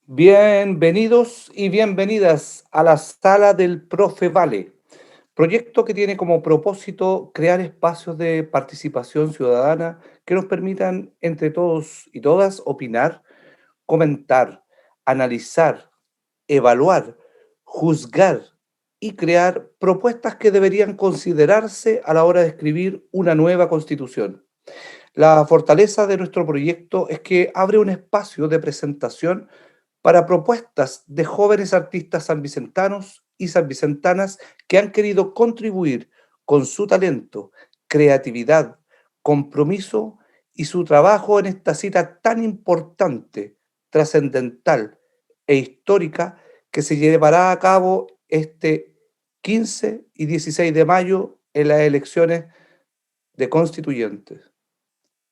Bienvenidos y bienvenidas a la sala del Profe Vale, proyecto que tiene como propósito crear espacios de participación ciudadana que nos permitan entre todos y todas opinar, comentar, analizar, evaluar, juzgar y crear propuestas que deberían considerarse a la hora de escribir una nueva constitución. La fortaleza de nuestro proyecto es que abre un espacio de presentación para propuestas de jóvenes artistas sanvicentanos y sanvicentanas que han querido contribuir con su talento, creatividad, compromiso y su trabajo en esta cita tan importante, trascendental e histórica que se llevará a cabo este 15 y 16 de mayo en las elecciones de constituyentes.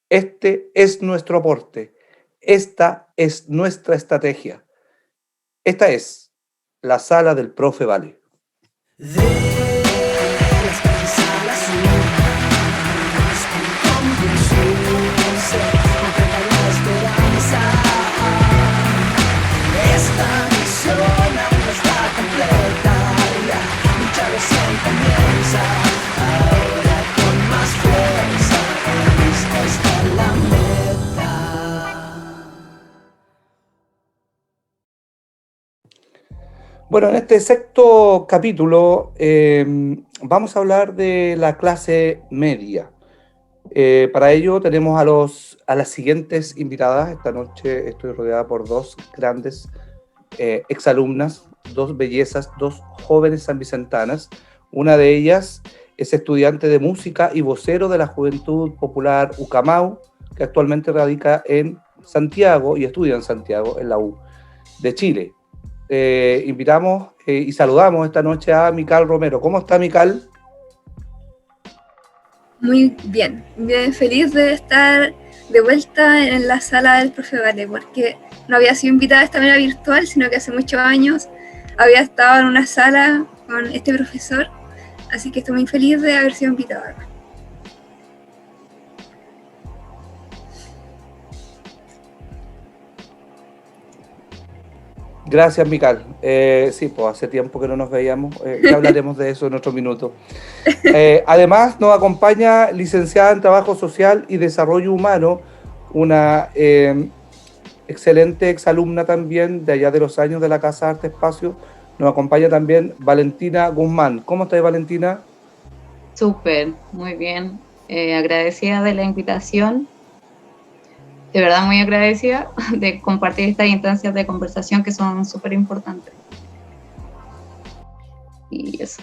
Este es nuestro aporte, esta es nuestra estrategia. Esta es la sala del Profe Vale. De las calles a las urnas, con Jesús, concreta la esperanza. Esta misión aún no está completa, la lucha recién comienza. Ahora con más fuerza, esta está la meta. Bueno, en este sexto capítulo vamos a hablar de la clase media. Para ello tenemos a las siguientes invitadas. Esta noche estoy rodeada por dos grandes exalumnas, dos bellezas, dos jóvenes sanvicentanas. Una de ellas es estudiante de música y vocero de la Juventud Popular Ucamau, que actualmente radica en Santiago y estudia en Santiago, en la U de Chile. Invitamos y saludamos esta noche a Mical Romero. ¿Cómo está, Mical? Muy bien, bien feliz de estar de vuelta en la sala del Profe Vale, porque no había sido invitada de esta manera virtual, sino que hace muchos años había estado en una sala con este profesor, así que estoy muy feliz de haber sido invitada. Gracias, Mical. Sí, pues hace tiempo que no nos veíamos. Ya hablaremos de eso en otro minuto. Además, nos acompaña licenciada en Trabajo Social y Desarrollo Humano, una excelente exalumna también de allá de los años de la Casa Arte Espacio. Nos acompaña también Valentina Guzmán. ¿Cómo estás, Valentina? Súper, muy bien. Agradecida de la invitación. De verdad muy agradecida de compartir estas instancias de conversación que son súper importantes. Y eso.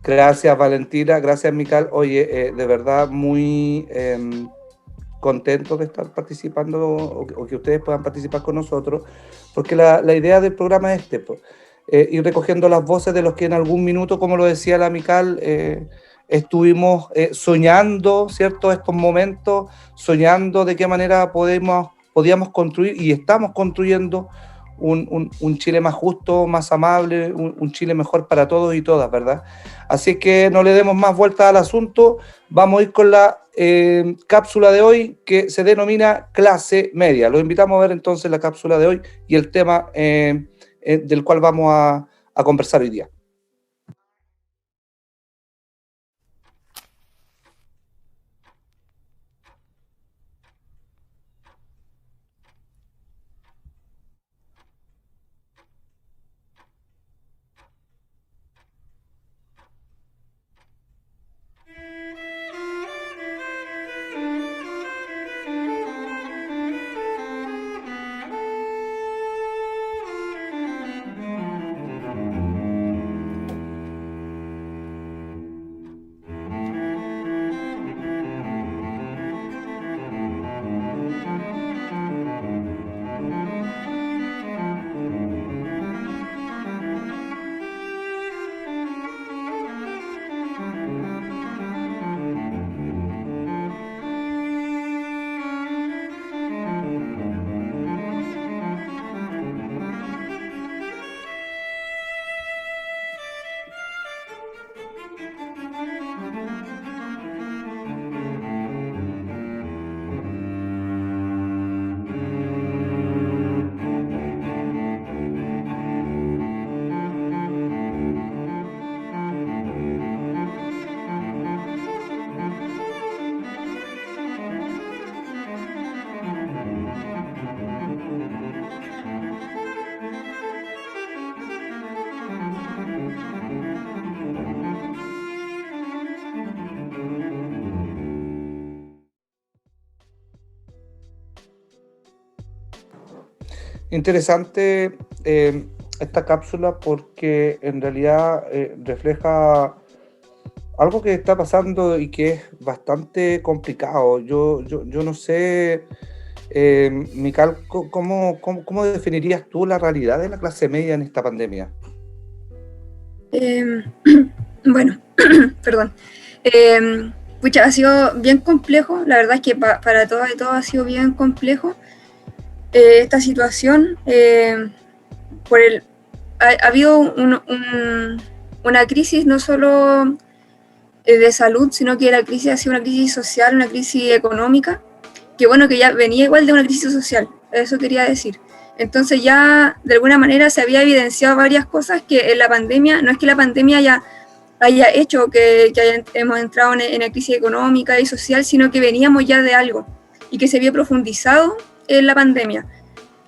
Gracias, Valentina. Gracias, Mical. Oye, de verdad muy contento de estar participando o que ustedes puedan participar con nosotros, porque la idea del programa es pues, ir recogiendo las voces de los que en algún minuto, como lo decía la Mical, estuvimos soñando, ¿cierto? Estos momentos, soñando de qué manera podíamos construir y estamos construyendo un Chile más justo, más amable, un Chile mejor para todos y todas, ¿verdad? Así que no le demos más vuelta al asunto, vamos a ir con la cápsula de hoy que se denomina clase media. Los invitamos a ver entonces la cápsula de hoy y el tema del cual vamos a conversar hoy día. Interesante esta cápsula porque en realidad refleja algo que está pasando y que es bastante complicado. Yo no sé, Mical, ¿cómo definirías tú la realidad de la clase media en esta pandemia? Eh, bueno, perdón. Pucha, ha sido bien complejo, la verdad es que para todas y todos ha sido bien complejo esta situación. Ha habido una crisis no solo de salud, sino que la crisis ha sido una crisis social, una crisis económica, que bueno, que ya venía igual de una crisis social, eso quería decir. Entonces ya de alguna manera se había evidenciado varias cosas que en la pandemia, no es que la pandemia haya hecho que hemos entrado en la crisis económica y social, sino que veníamos ya de algo y que se había profundizado en la pandemia.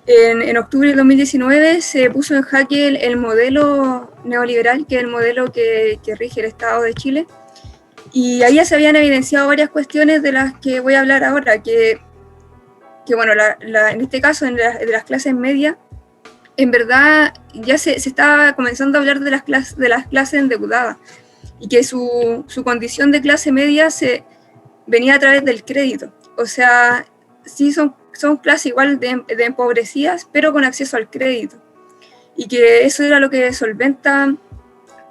En octubre de 2019 se puso en jaque el modelo neoliberal, que es el modelo que rige el Estado de Chile, y ahí ya se habían evidenciado varias cuestiones de las que voy a hablar ahora, que bueno, en este caso de las clases medias, en verdad ya se estaba comenzando a hablar de las clases endeudadas, y que su condición de clase media se venía a través del crédito. O sea, sí son clases igual de empobrecidas, pero con acceso al crédito. Y que eso era lo que solventa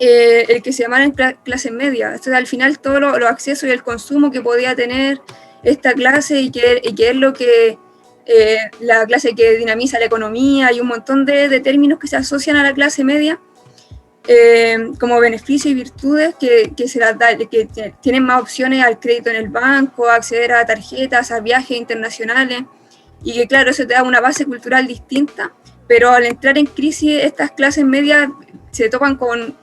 el que se llamaran clase media. Entonces, al final, todos los accesos y el consumo que podía tener esta clase y que es lo que la clase que dinamiza la economía, y un montón de términos que se asocian a la clase media, como beneficios y virtudes que se las da, que tienen más opciones al crédito en el banco, a acceder a tarjetas, a viajes internacionales, y que claro, eso te da una base cultural distinta, pero al entrar en crisis estas clases medias se topan con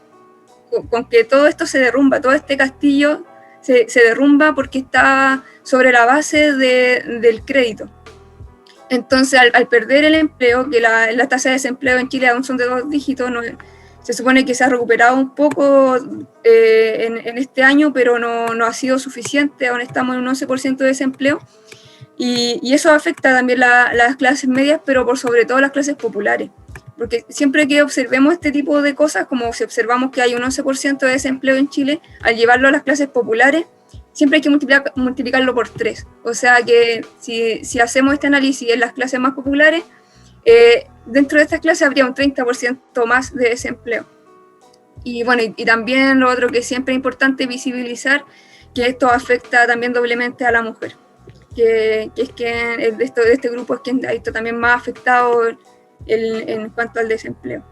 que todo esto se derrumba, todo este castillo se derrumba porque está sobre la base del crédito. Entonces, al perder el empleo, que la tasa de desempleo en Chile aún son de 2 dígitos, se supone que se ha recuperado un poco en este año, pero no ha sido suficiente, aún estamos en un 11% de desempleo, y eso afecta también las clases medias, pero por sobre todo las clases populares, porque siempre que observemos este tipo de cosas, como si observamos que hay un 11% de desempleo en Chile, al llevarlo a las clases populares, siempre hay que multiplicarlo por 3. O sea que si hacemos este análisis en las clases más populares, dentro de estas clases habría un 30% más de desempleo. Y bueno, y también lo otro que siempre es importante visibilizar, que esto afecta también doblemente a la mujer, que es que de este grupo es quien ha visto también más afectado en cuanto al desempleo.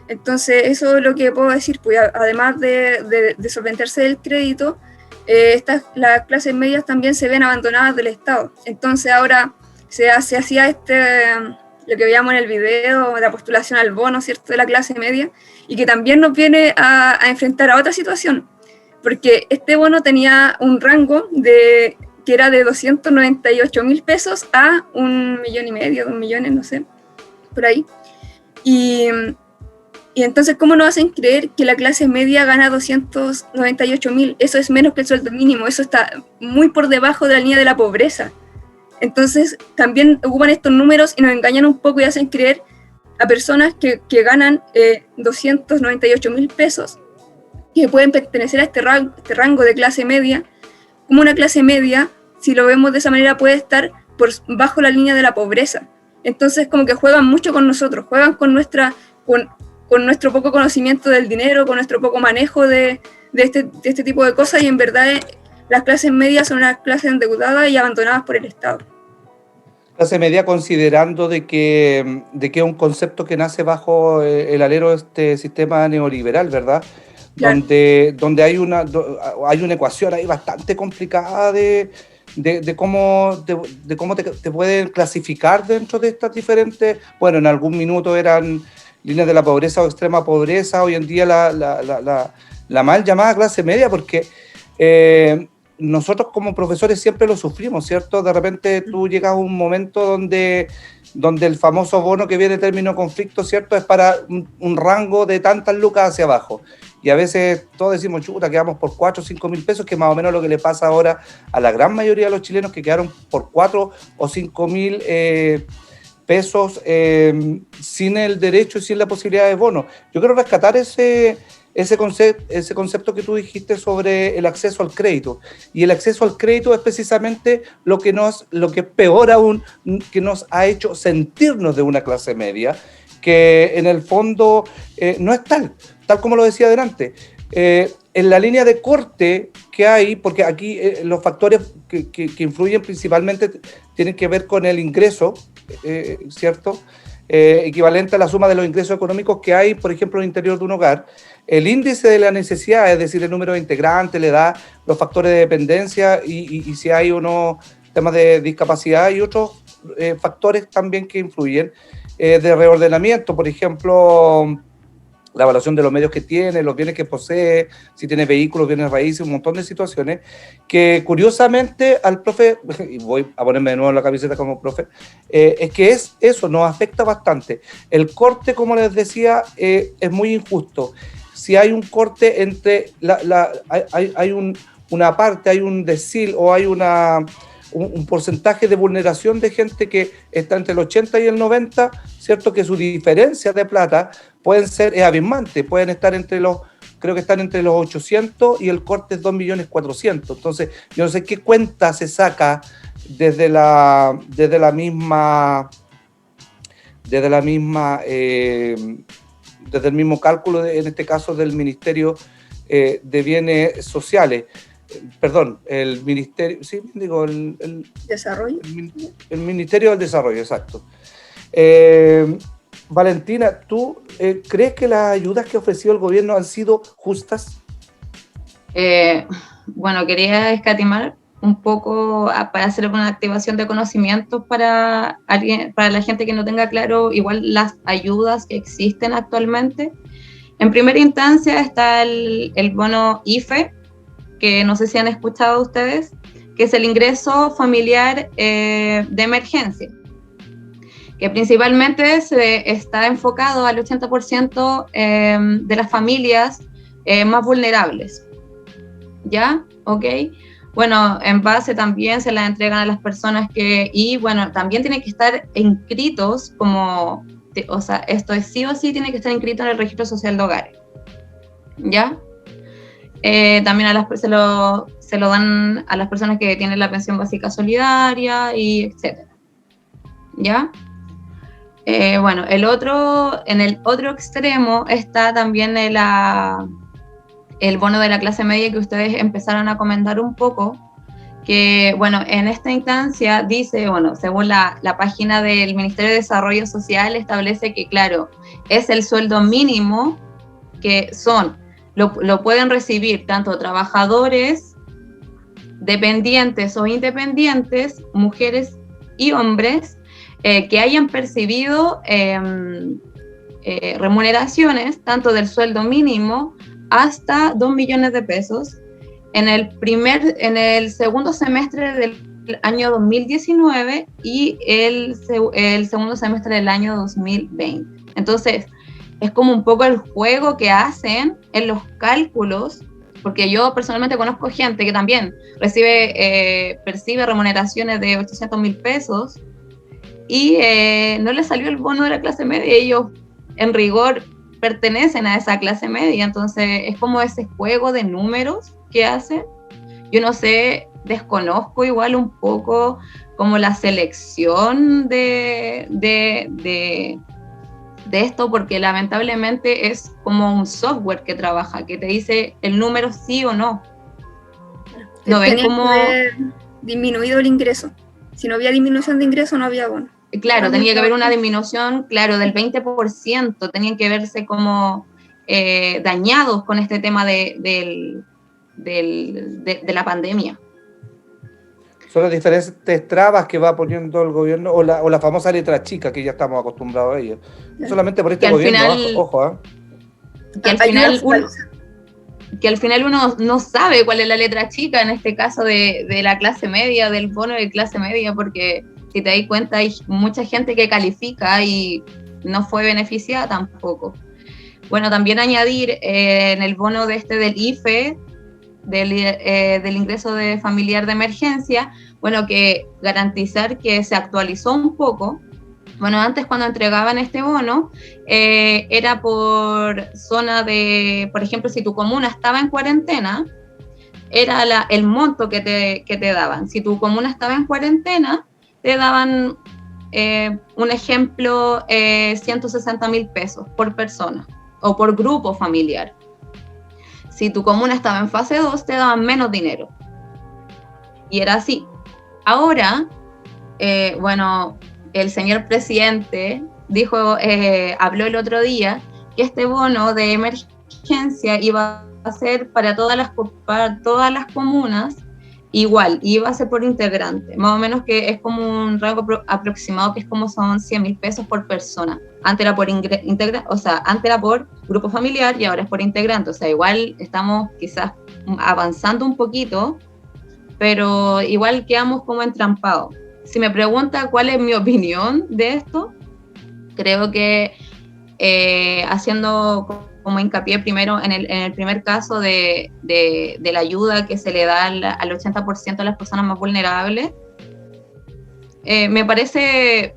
Entonces, eso es lo que puedo decir, pues además de solventarse del crédito, las clases medias también se ven abandonadas del Estado. Entonces ahora se hacía lo que veíamos en el video, la postulación al bono, ¿cierto?, de la clase media, y que también nos viene a enfrentar a otra situación, porque este bono tenía un rango que era de 298.000 pesos a 1,5 millones, 2 millones, no sé, por ahí. Y entonces, ¿cómo nos hacen creer que la clase media gana 298.000? Eso es menos que el sueldo mínimo, eso está muy por debajo de la línea de la pobreza. Entonces, también ocupan estos números y nos engañan un poco y hacen creer a personas que ganan 298.000 pesos, que pueden pertenecer a este rango de clase media, como una clase media, si lo vemos de esa manera, puede estar bajo la línea de la pobreza. Entonces, como que juegan mucho con nosotros, juegan con nuestro poco conocimiento del dinero, con nuestro poco manejo de este tipo de cosas, y en verdad las clases medias son unas clases endeudadas y abandonadas por el Estado. Clase media considerando de que es un concepto que nace bajo el alero de este sistema neoliberal, ¿verdad? Claro. Donde hay una ecuación ahí bastante complicada de cómo te pueden clasificar dentro de estas diferentes, bueno, en algún minuto eran líneas de la pobreza o extrema pobreza, hoy en día la mal llamada clase media, porque nosotros como profesores siempre lo sufrimos, ¿cierto? De repente tú llegas a un momento donde el famoso bono que viene término conflicto, ¿cierto? Es para un rango de tantas lucas hacia abajo. Y a veces todos decimos, chuta, quedamos por 4 o 5 mil pesos, que es más o menos lo que le pasa ahora a la gran mayoría de los chilenos, que quedaron por 4 o 5 mil pesos sin el derecho y sin la posibilidad de bono. Yo quiero rescatar ese concepto que tú dijiste sobre el acceso al crédito. Y el acceso al crédito es precisamente lo que es peor aún, que nos ha hecho sentirnos de una clase media, que en el fondo no es tal como lo decía adelante. En la línea de corte que hay, porque aquí los factores que influyen principalmente tienen que ver con el ingreso, ¿cierto? Equivalente a la suma de los ingresos económicos que hay, por ejemplo, en el interior de un hogar, el índice de la necesidad, es decir, el número de integrantes, la edad, los factores de dependencia y si hay o no temas de discapacidad y otros factores también que influyen, de reordenamiento, por ejemplo, la evaluación de los medios que tiene, los bienes que posee, si tiene vehículos, bienes raíces, un montón de situaciones que curiosamente al profe, y voy a ponerme de nuevo en la camiseta como profe, es que eso nos afecta bastante. El corte, como les decía, es muy injusto. Si hay un corte entre, hay una parte, hay un decil o hay un porcentaje de vulneración de gente que está entre el 80 y el 90, ¿cierto? Que su diferencia de plata pueden ser, es abismante, pueden estar creo que están entre los 800 y el corte es 2.400.000. Entonces, yo no sé qué cuenta se saca desde el mismo cálculo, en este caso del Ministerio de Bienes Sociales. Perdón, el Ministerio, sí, digo, Desarrollo. el Ministerio del Desarrollo, exacto. Valentina, ¿tú crees que las ayudas que ha ofrecido el gobierno han sido justas? Bueno, quería escatimar un poco para hacer una activación de conocimientos para la gente que no tenga claro igual las ayudas que existen actualmente. En primera instancia está el bono IFE, que no sé si han escuchado ustedes, que es el ingreso familiar de emergencia, que principalmente se está enfocado al 80% de las familias más vulnerables. ¿Ya? ¿Ok? Bueno, en base también se la entregan a las personas y bueno, también tienen que estar inscritos como, o sea, esto es sí o sí, tiene que estar inscrito en el registro social de hogares. ¿Ya? También se lo dan a las personas que tienen la pensión básica solidaria y etcétera. ¿Ya? Bueno, en el otro extremo está también el bono de la clase media que ustedes empezaron a comentar un poco, que bueno, en esta instancia dice, bueno, según la página del Ministerio de Desarrollo Social establece que claro, es el sueldo mínimo que lo pueden recibir tanto trabajadores, dependientes o independientes, mujeres y hombres, que hayan percibido remuneraciones tanto del sueldo mínimo hasta 2 millones de pesos en el segundo semestre del año 2019 y el segundo semestre del año 2020. Entonces, es como un poco el juego que hacen en los cálculos, porque yo personalmente conozco gente que también percibe remuneraciones de 800.000 pesos y no les salió el bono de la clase media. Ellos, en rigor, pertenecen a esa clase media, entonces es como ese juego de números que hacen. Yo no sé, desconozco igual un poco como la selección de esto, porque lamentablemente es como un software que trabaja, que te dice el número sí o no. ¿No ven cómo que haber disminuido el ingreso? Si no había disminución de ingreso, no había bono. Claro, tenía que haber una disminución, claro, del 20%, tenían que verse como dañados con este tema de la pandemia. Son las diferentes trabas que va poniendo el gobierno, o la famosa letra chica que ya estamos acostumbrados a ella. No solamente por este gobierno, ojo. Que al final uno no sabe cuál es la letra chica, en este caso de la clase media, del bono de clase media, porque si te das cuenta hay mucha gente que califica y no fue beneficiada tampoco. Bueno, también añadir en el bono del IFE, del ingreso familiar de emergencia, bueno, que garantizar que se actualizó un poco, Bueno, antes cuando entregaban este bono, era por zona de, por ejemplo, si tu comuna estaba en cuarentena, era el monto que te daban. Si tu comuna estaba en cuarentena, te daban, un ejemplo, 160.000 pesos por persona o por grupo familiar. Si tu comuna estaba en fase 2, te daban menos dinero. Y era así. Ahora, bueno, el señor presidente dijo, habló el otro día que este bono de emergencia iba a ser para todas las comunas igual, iba a ser por integrante, más o menos, que es como un rango aproximado, que es como son 100.000 pesos por persona. Antes era por antes era por grupo familiar y ahora es por integrante, o sea, igual estamos quizás avanzando un poquito, pero igual quedamos como entrampados. Si me pregunta cuál es mi opinión de esto, creo que haciendo como hincapié primero en el primer caso de la ayuda que se le da al 80% de las personas más vulnerables, me parece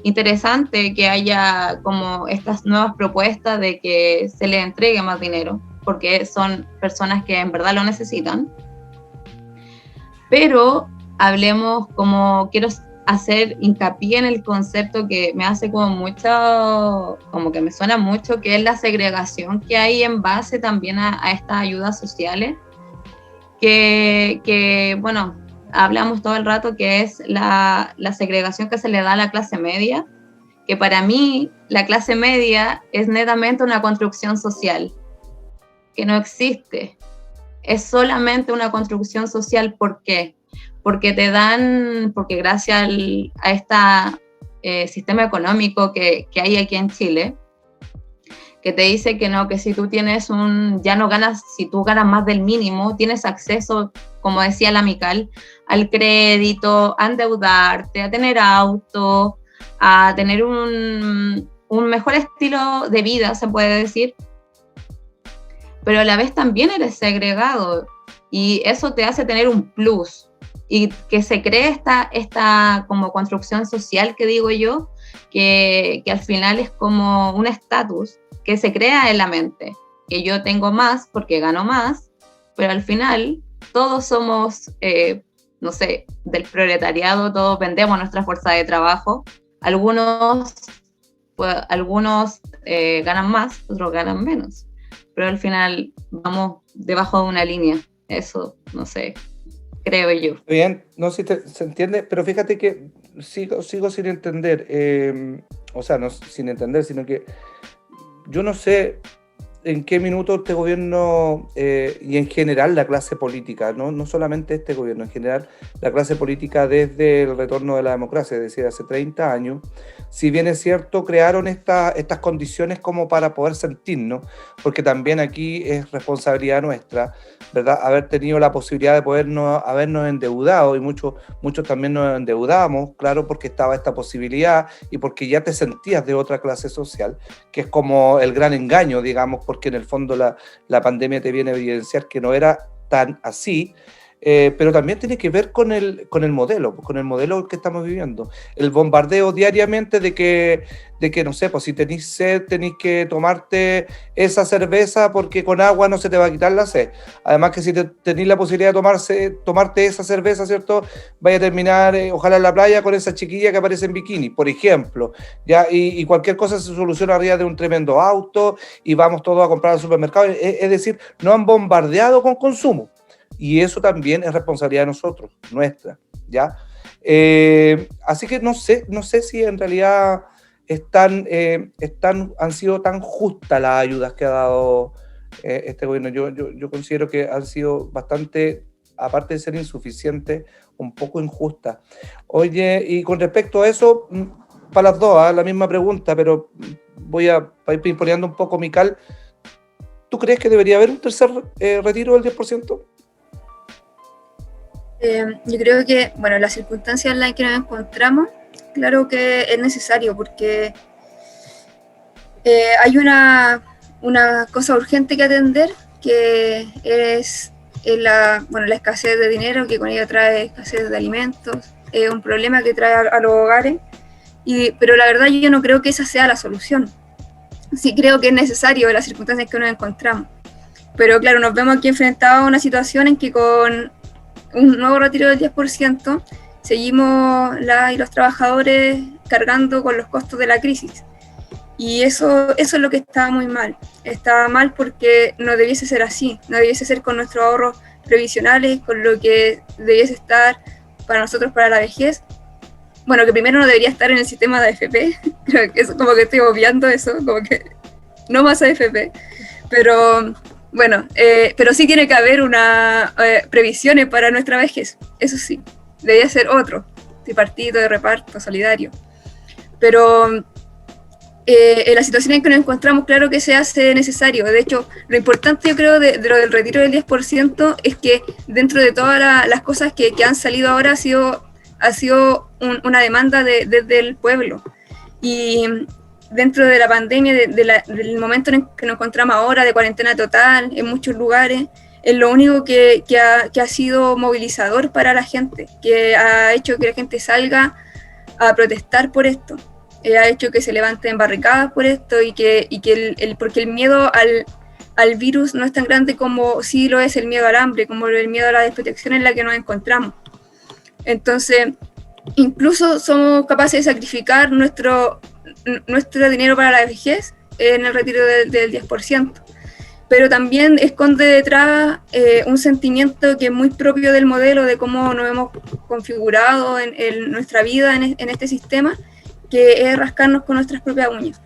interesante que haya como estas nuevas propuestas de que se les entregue más dinero, porque son personas que en verdad lo necesitan. Pero hablemos, como quiero hacer hincapié en el concepto que me hace como que me suena mucho, que es la segregación que hay en base también a estas ayudas sociales, que bueno, hablamos todo el rato, que es la segregación que se le da a la clase media, que para mí la clase media es netamente una construcción social, que no existe. Es solamente una construcción social. ¿Por qué? Porque gracias a este sistema económico que hay aquí en Chile, que te dice que no, que si tú tienes si tú ganas más del mínimo, tienes acceso, como decía la Mical, al crédito, a endeudarte, a tener auto, a tener un mejor estilo de vida, se puede decir, pero a la vez también eres segregado, y eso te hace tener un plus, y que se cree esta como construcción social que digo yo, que al final es como un estatus que se crea en la mente, que yo tengo más porque gano más, pero al final todos somos, no sé, del proletariado, todos vendemos nuestra fuerza de trabajo, algunos ganan más, otros ganan menos, pero al final vamos debajo de una línea, eso, no sé, creo yo. Bien, no sé si se entiende, pero fíjate que sigo sin entender, o sea, no sin entender, sino que yo no sé en qué minuto este gobierno y en general la clase política, no solamente este gobierno, en general la clase política desde el retorno de la democracia, es decir, hace 30 años, si bien es cierto, crearon estas condiciones como para poder sentirnos, porque también aquí es responsabilidad nuestra, ¿verdad? Haber tenido la posibilidad de habernos endeudado, y muchos también nos endeudamos, claro, porque estaba esta posibilidad y porque ya te sentías de otra clase social, que es como el gran engaño, digamos, porque en el fondo la pandemia te viene a evidenciar que no era tan así, pero también tiene que ver con el modelo que estamos viviendo. El bombardeo diariamente de que no sé, pues si tenés sed, tenés que tomarte esa cerveza porque con agua no se te va a quitar la sed. Además que si tenés la posibilidad de tomarte esa cerveza, ¿cierto? Vaya a terminar, ojalá en la playa, con esa chiquilla que aparece en bikini, por ejemplo. ¿Ya? Y cualquier cosa se soluciona arriba de un tremendo auto y vamos todos a comprar al supermercado. Es decir, nos han bombardeado con consumo. Y eso también es responsabilidad de nosotros, nuestra, ¿ya? Así que no sé si en realidad han sido tan justas las ayudas que ha dado este gobierno. Yo considero que han sido bastante, aparte de ser insuficientes, un poco injustas. Oye, y con respecto a eso, para las dos, la misma pregunta, pero voy a ir pimponeando un poco, Mical. ¿Tú crees que debería haber un tercer retiro del 10%? Yo creo que, bueno, las circunstancias en las que nos encontramos, claro que es necesario, porque hay una cosa urgente que atender, que es la escasez de dinero, que con ella trae escasez de alimentos, un problema que trae a los hogares, pero la verdad yo no creo que esa sea la solución. Sí creo que es necesario en las circunstancias que nos encontramos. Pero claro, nos vemos aquí enfrentados a una situación en que con un nuevo retiro del 10%, seguimos y los trabajadores cargando con los costos de la crisis. Y eso es lo que está muy mal. Está mal porque no debiese ser así, no debiese ser con nuestros ahorros previsionales, con lo que debiese estar para nosotros para la vejez. Bueno, que primero no debería estar en el sistema de AFP, creo que es como que estoy obviando eso, como que no más AFP, pero bueno, pero sí tiene que haber previsiones para nuestra vejez, eso sí, debería ser otro, tripartito, de reparto, solidario. Pero en la situación en que nos encontramos, claro que se hace necesario. De hecho, lo importante yo creo de lo del retiro del 10% es que dentro de todas las cosas que han salido ahora ha sido una demanda desde el pueblo. Y dentro de la pandemia, del momento en que nos encontramos ahora, de cuarentena total en muchos lugares, es lo único que ha sido movilizador para la gente, que ha hecho que la gente salga a protestar por esto. Ha hecho que se levanten barricadas por esto y que porque el miedo al virus no es tan grande como sí lo es el miedo al hambre, como el miedo a la desprotección en la que nos encontramos. Entonces, incluso somos capaces de sacrificar nuestro dinero para la vejez en el retiro del 10%. Pero también esconde detrás un sentimiento que es muy propio del modelo, de cómo nos hemos configurado en nuestra vida en este sistema, que es rascarnos con nuestras propias uñas.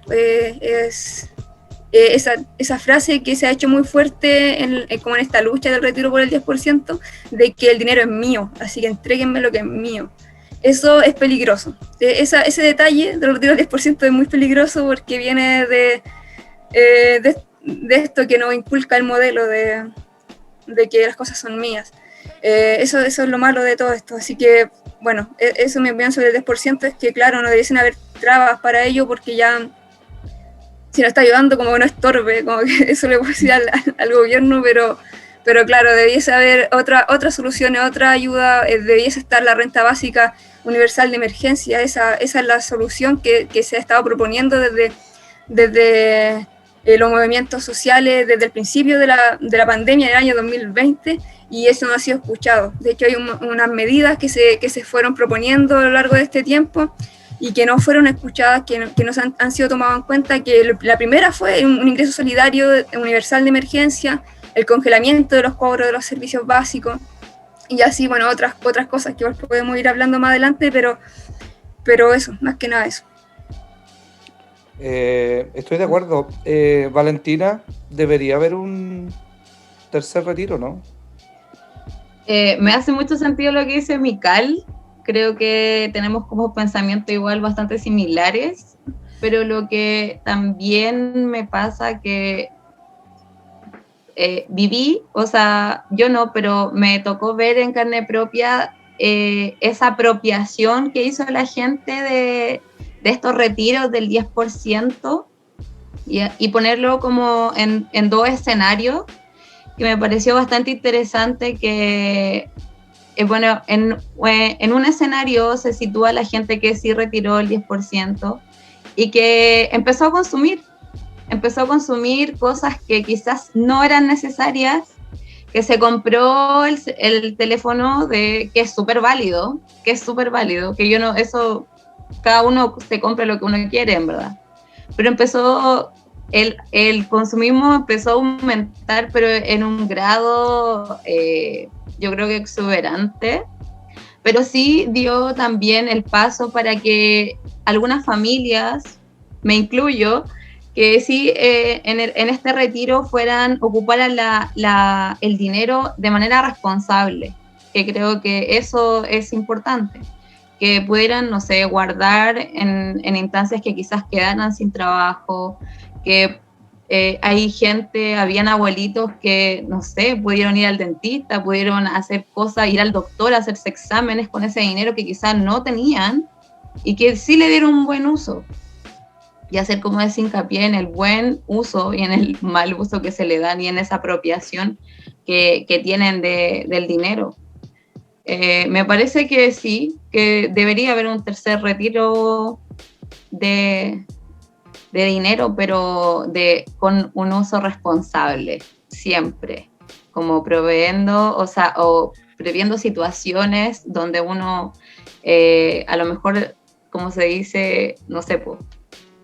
Esa frase que se ha hecho muy fuerte como en esta lucha del retiro por el 10%, de que el dinero es mío, así que entréguenme lo que es mío. Eso es peligroso. Ese detalle del retiro del 10% es muy peligroso porque viene de esto que nos inculca el modelo de que las cosas son mías. Eso es lo malo de todo esto. Así que, bueno, eso mi opinión sobre el 10% es que, claro, no debiesen haber trabas para ello porque ya, si nos está ayudando, como que no estorbe, como que eso le puedo decir al gobierno, pero claro, debiese haber otras soluciones, otra ayuda, debiese estar la renta básica universal de emergencia. Esa es la solución que se ha estado proponiendo desde los movimientos sociales desde el principio de la pandemia del año 2020, y eso no ha sido escuchado. De hecho, hay unas medidas que se fueron proponiendo a lo largo de este tiempo y que no fueron escuchadas, que no han sido tomadas en cuenta, que la primera fue un ingreso solidario universal de emergencia, el congelamiento de los cobros de los servicios básicos, y así, bueno, otras cosas que podemos ir hablando más adelante, pero eso, más que nada eso. Estoy de acuerdo. Valentina, debería haber un tercer retiro, ¿no? Me hace mucho sentido lo que dice Mical. Creo que tenemos como pensamiento igual bastante similares, pero lo que también me pasa que viví, o sea, yo no, pero me tocó ver en carne propia esa apropiación que hizo la gente de estos retiros del 10% y ponerlo como en dos escenarios, que me pareció bastante interesante, que bueno, en un escenario se sitúa la gente que sí retiró el 10% y que empezó a consumir cosas que quizás no eran necesarias, que se compró el teléfono que es súper válido, que yo no, eso, cada uno se compra lo que uno quiere, en verdad. Pero el consumismo empezó a aumentar, pero en un grado, yo creo que exuberante, pero sí dio también el paso para que algunas familias, me incluyo, que sí en este retiro ocuparan el dinero de manera responsable, que creo que eso es importante, que pudieran, no sé, guardar en instancias que quizás quedaran sin trabajo, que habían abuelitos que, no sé, pudieron ir al dentista, pudieron hacer cosas, ir al doctor, hacerse exámenes con ese dinero que quizás no tenían y que sí le dieron un buen uso. Y hacer como ese hincapié en el buen uso y en el mal uso que se le dan y en esa apropiación que tienen del dinero. Me parece que sí, que debería haber un tercer retiro de dinero, pero con un uso responsable, siempre, como proveyendo, o previendo situaciones donde uno, a lo mejor, como se dice, no sé,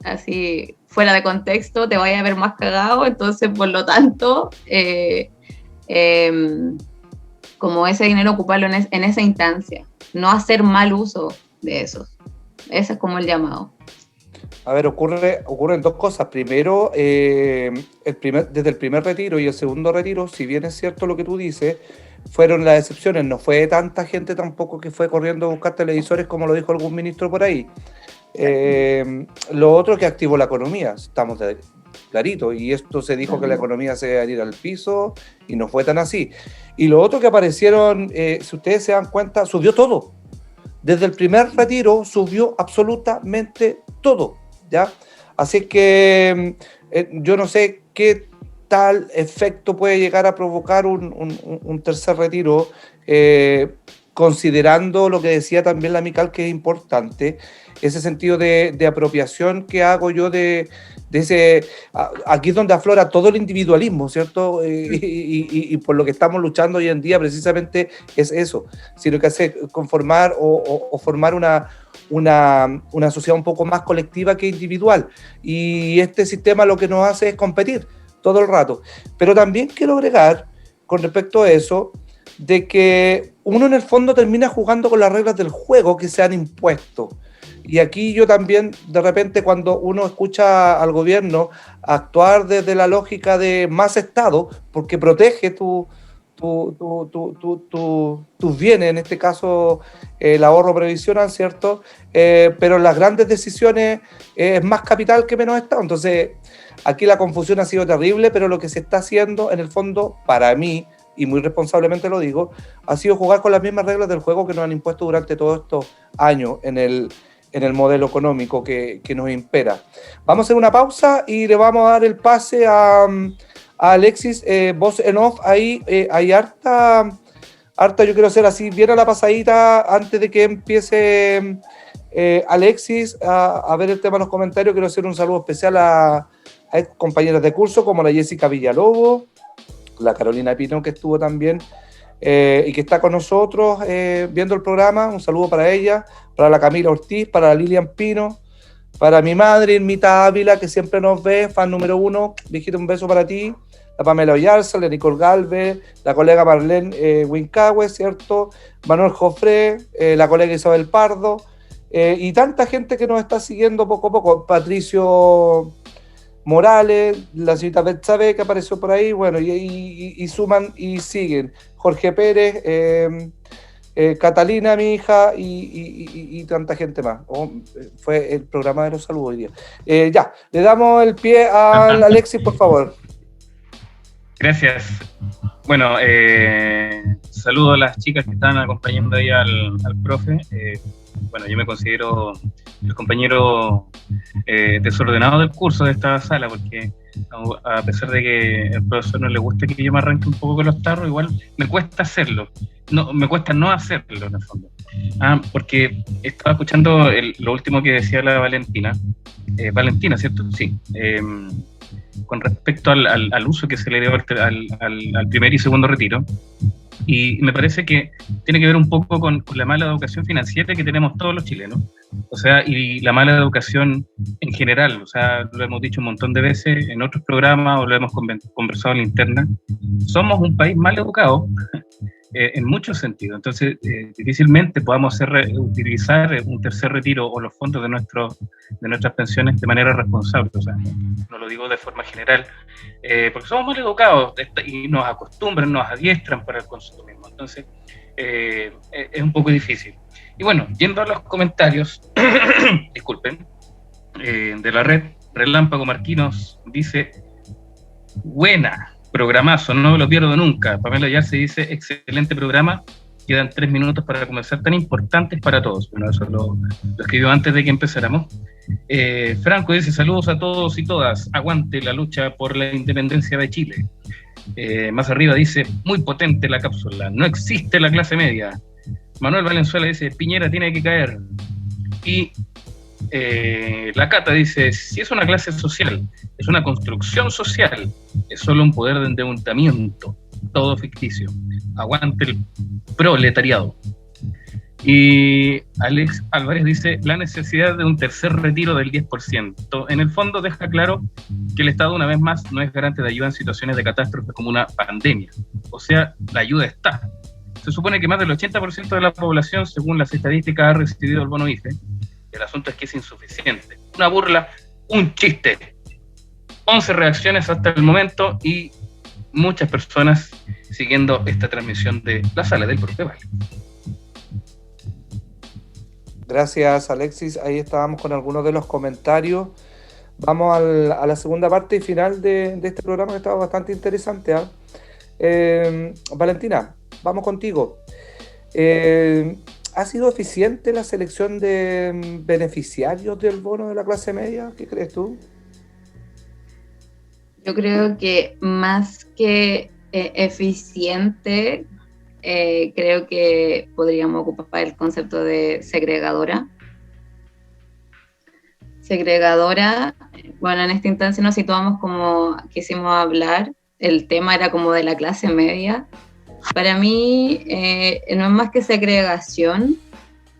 así, fuera de contexto, te vaya a ver más cagado, entonces, por lo tanto, como ese dinero ocuparlo en esa instancia, no hacer mal uso de esos. Ese es como el llamado. A ver, ocurren dos cosas. Primero, desde el primer retiro y el segundo retiro, si bien es cierto lo que tú dices, fueron las excepciones. No fue tanta gente tampoco que fue corriendo a buscar televisores como lo dijo algún ministro por ahí. Lo otro es que activó la economía, estamos clarito, y esto se dijo que la economía se iba a ir al piso y no fue tan así. Y lo otro que aparecieron, si ustedes se dan cuenta, subió todo. Desde el primer retiro subió absolutamente todo, ¿ya? Así que yo no sé qué tal efecto puede llegar a provocar un tercer retiro, considerando lo que decía también la Mical, que es importante, ese sentido de apropiación que hago yo de ese... Aquí es donde aflora todo el individualismo, ¿cierto? Y por lo que estamos luchando hoy en día precisamente es eso, sino que hace conformar o formar una sociedad un poco más colectiva que individual. Y este sistema lo que nos hace es competir todo el rato. Pero también quiero agregar, con respecto a eso, de que uno en el fondo termina jugando con las reglas del juego que se han impuesto. Y aquí yo también, de repente, cuando uno escucha al gobierno actuar desde la lógica de más Estado, porque protege tus bienes, en este caso el ahorro previsional, ¿cierto? Pero en las grandes decisiones es más capital que menos Estado. Entonces, aquí la confusión ha sido terrible, pero lo que se está haciendo, en el fondo, para mí, y muy responsablemente lo digo, ha sido jugar con las mismas reglas del juego que nos han impuesto durante todos estos años en el modelo económico que nos impera. Vamos a hacer una pausa y le vamos a dar el pase a Alexis, voz en off. Ahí hay harta, yo quiero hacer así, bien a la pasadita antes de que empiece Alexis a ver el tema en los comentarios. Quiero hacer un saludo especial a compañeras de curso como la Jessica Villalobos, la Carolina Pino, que estuvo también y que está con nosotros viendo el programa. Un saludo para ella, para la Camila Ortiz, para la Lilian Pino, para mi madre Irmita Ávila, que siempre nos ve, fan número 1, viejito, un beso para ti, la Pamela Oyarza, la Nicole Galvez, la colega Marlene Wincahue, ¿cierto? Manuel Jofré, la colega Isabel Pardo, y tanta gente que nos está siguiendo poco a poco. Patricio Morales, la señorita Betsabe, que apareció por ahí, bueno, y suman y siguen. Jorge Pérez, Catalina, mi hija, y tanta gente más. Fue el programa de los saludos hoy día. Ya, le damos el pie a Alexis, por favor. Gracias. Bueno, saludo a las chicas que están acompañando ahí al profe. Bueno, yo me considero el compañero desordenado del curso de esta sala, porque a pesar de que al profesor no le gusta que yo me arranque un poco con los tarros, igual me cuesta hacerlo. No, me cuesta no hacerlo, en el fondo. Porque estaba escuchando lo último que decía la Valentina. Valentina, ¿cierto? Sí. Con respecto al uso que se le dio al primer y segundo retiro. Y me parece que tiene que ver un poco con la mala educación financiera que tenemos todos los chilenos, o sea, y la mala educación en general. O sea, lo hemos dicho un montón de veces en otros programas o lo hemos conversado en la interna. Somos un país mal educado en muchos sentidos. Entonces, difícilmente podamos utilizar un tercer retiro o los fondos de nuestras pensiones de manera responsable. O sea, no lo digo de forma general, porque somos mal educados y nos acostumbran, nos adiestran para el consumismo. Entonces, es un poco difícil. Y bueno, yendo a los comentarios, disculpen, de la red, Relámpago Marquinos dice: buena, programazo, no me lo pierdo nunca. Pamela Yarse dice: excelente programa, quedan 3 minutos para comenzar, tan importantes para todos. Bueno, eso lo escribió antes de que empezáramos. Franco dice: saludos a todos y todas, aguante la lucha por la independencia de Chile. Más arriba dice: muy potente la cápsula, no existe la clase media. Manuel Valenzuela dice, Piñera tiene que caer. Y la Cata dice, si es una clase social, es una construcción social, es solo un poder de endeudamiento, todo ficticio. Aguante el proletariado. Y Alex Álvarez dice, la necesidad de un tercer retiro del 10%. En el fondo deja claro que el Estado, una vez más, no es garante de ayuda en situaciones de catástrofe como una pandemia. O sea, la ayuda está. Se supone que más del 80% de la población, según las estadísticas, ha recibido el bono IFE. El asunto es que es insuficiente. Una burla, un chiste. 11 reacciones hasta el momento y muchas personas siguiendo esta transmisión de la sala del Profe Vale. Gracias, Alexis. Ahí estábamos con algunos de los comentarios. Vamos a la segunda parte y final de este programa que estaba bastante interesante, ¿eh? Valentina, vamos contigo. ¿Ha sido eficiente la selección de beneficiarios del bono de la clase media? ¿Qué crees tú? Yo creo que más que eficiente, creo que podríamos ocupar el concepto de segregadora. Segregadora, bueno, en esta instancia nos situamos como quisimos hablar, el tema era como de la clase media. Para mí no es más que segregación,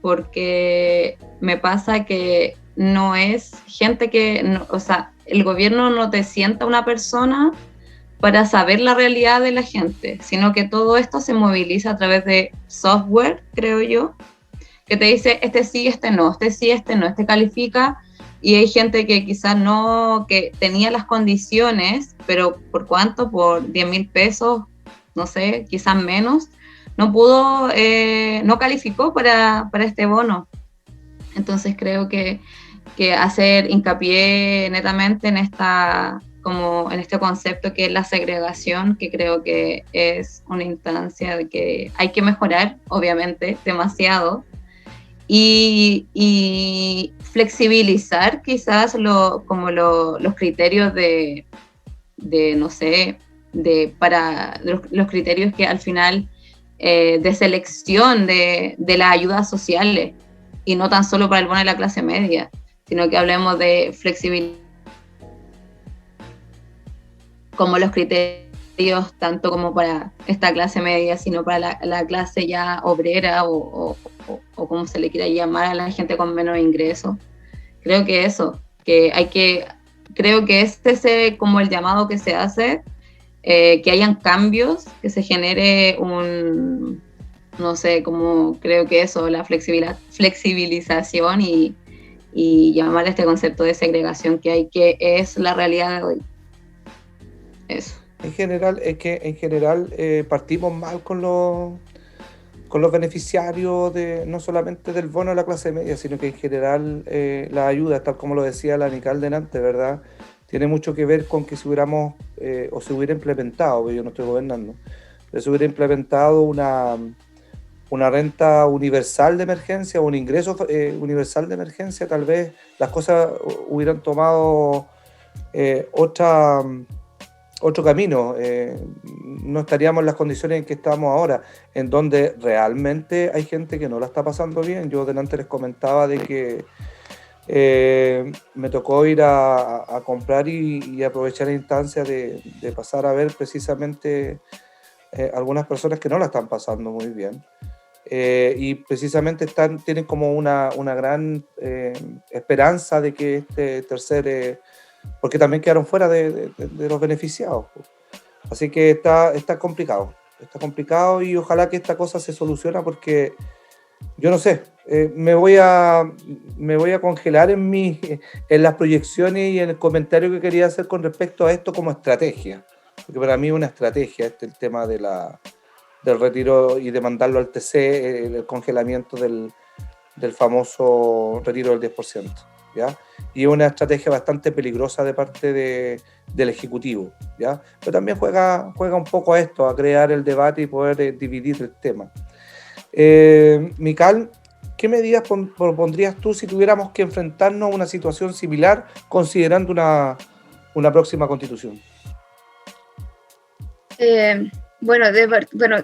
porque me pasa que no es gente que, no, o sea, el gobierno no te sienta a una persona para saber la realidad de la gente, sino que todo esto se moviliza a través de software, creo yo, que te dice, este sí, este no, este sí, este no, este califica, y hay gente que quizás no, que tenía las condiciones, pero ¿por cuánto? Por 10.000 pesos, no sé, quizás menos, no pudo, no calificó para este bono. Entonces creo que hacer hincapié netamente en esta, como en este concepto que es la segregación, que creo que es una instancia de que hay que mejorar, obviamente, demasiado, y flexibilizar quizás los criterios de no sé, para los criterios que al final de selección de las ayudas sociales, y no tan solo para el bono de la clase media, sino que hablemos de flexibilidad como los criterios tanto como para esta clase media, sino para la clase ya obrera o como se le quiera llamar a la gente con menos ingresos. Creo que eso, creo que este es como el llamado que se hace, que hayan cambios, que se genere no sé, como creo que eso, la flexibilización y llamar a este concepto de segregación que es la realidad de hoy. Eso. En general partimos mal con los beneficiarios no solamente del bono de la clase media, sino que en general la ayuda, tal como lo decía la Nicole delante, ¿verdad? Tiene mucho que ver con que si hubiéramos, o se hubiera implementado, porque yo no estoy gobernando, pero se hubiera implementado una renta universal de emergencia, un ingreso universal de emergencia, tal vez las cosas hubieran tomado otro camino, no estaríamos en las condiciones en que estamos ahora, en donde realmente hay gente que no la está pasando bien. Yo delante les comentaba de que me tocó ir a comprar y aprovechar la instancia de pasar a ver precisamente algunas personas que no la están pasando muy bien. Y precisamente tienen como una gran esperanza de que este tercer... porque también quedaron fuera de los beneficiados. Así que está complicado y ojalá que esta cosa se solucione, porque yo no sé, me voy a congelar en las proyecciones y en el comentario que quería hacer con respecto a esto como estrategia, porque para mí es una estrategia el tema del retiro y de mandarlo al TC, el congelamiento del famoso retiro del 10%. ¿Ya? Y es una estrategia bastante peligrosa de parte del Ejecutivo, ¿ya? Pero también juega un poco a esto, a crear el debate y poder dividir el tema. Mical, ¿qué medidas propondrías tú si tuviéramos que enfrentarnos a una situación similar considerando una próxima constitución? Bueno,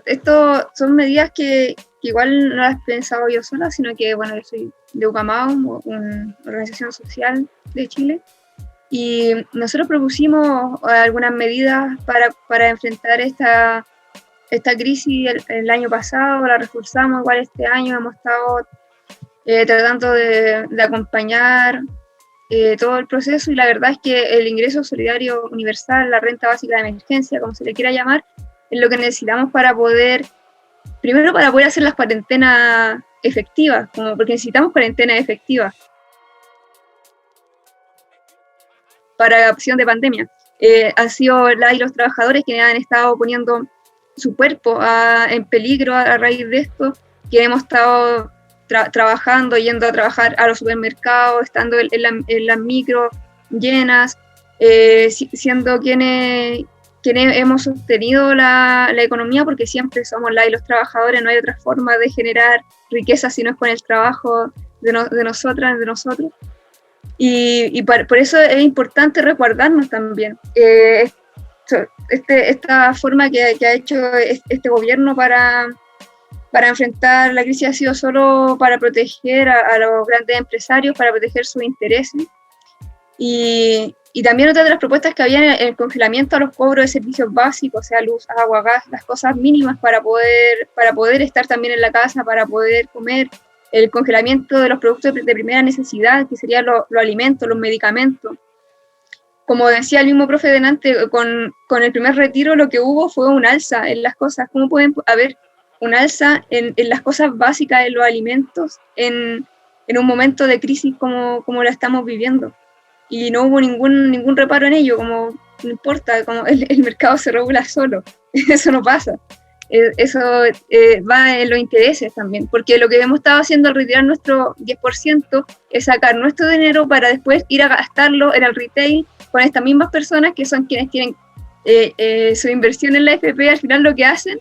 esto son medidas que que igual no las he pensado yo sola, sino que, bueno, yo soy de UCAMAO, una organización social de Chile, y nosotros propusimos algunas medidas para enfrentar esta crisis el año pasado, la reforzamos igual este año, hemos estado tratando de acompañar todo el proceso, y la verdad es que el ingreso solidario universal, la renta básica de emergencia, como se le quiera llamar, es lo que necesitamos primero para poder hacer las cuarentenas efectivas, porque necesitamos cuarentenas efectivas para la opción de pandemia. Han sido los trabajadores quienes han estado poniendo su cuerpo en peligro a raíz de esto, que hemos estado trabajando, yendo a trabajar a los supermercados, estando en las micros llenas, siendo quienes hemos sostenido la economía, porque siempre somos y los trabajadores, no hay otra forma de generar riqueza si no es con el trabajo de nosotras, de nosotros. Y por eso es importante resguardarnos también. Esta forma que ha hecho este gobierno para enfrentar la crisis ha sido solo para proteger a los grandes empresarios, para proteger sus intereses. Y también otra de las propuestas que había en el congelamiento a los cobros de servicios básicos, o sea, luz, agua, gas, las cosas mínimas para poder estar también en la casa, para poder comer, el congelamiento de los productos de primera necesidad, que serían los alimentos, los medicamentos. Como decía el mismo profe delante, con el primer retiro lo que hubo fue un alza en las cosas. ¿Cómo pueden haber un alza en las cosas básicas, en los alimentos, en un momento de crisis como la estamos viviendo? Y no hubo ningún reparo en ello, como no importa, como el mercado se regula solo, eso no pasa. Eso va en los intereses también, porque lo que hemos estado haciendo al retirar nuestro 10% es sacar nuestro dinero para después ir a gastarlo en el retail con estas mismas personas que son quienes tienen su inversión en la FP. Al final lo que hacen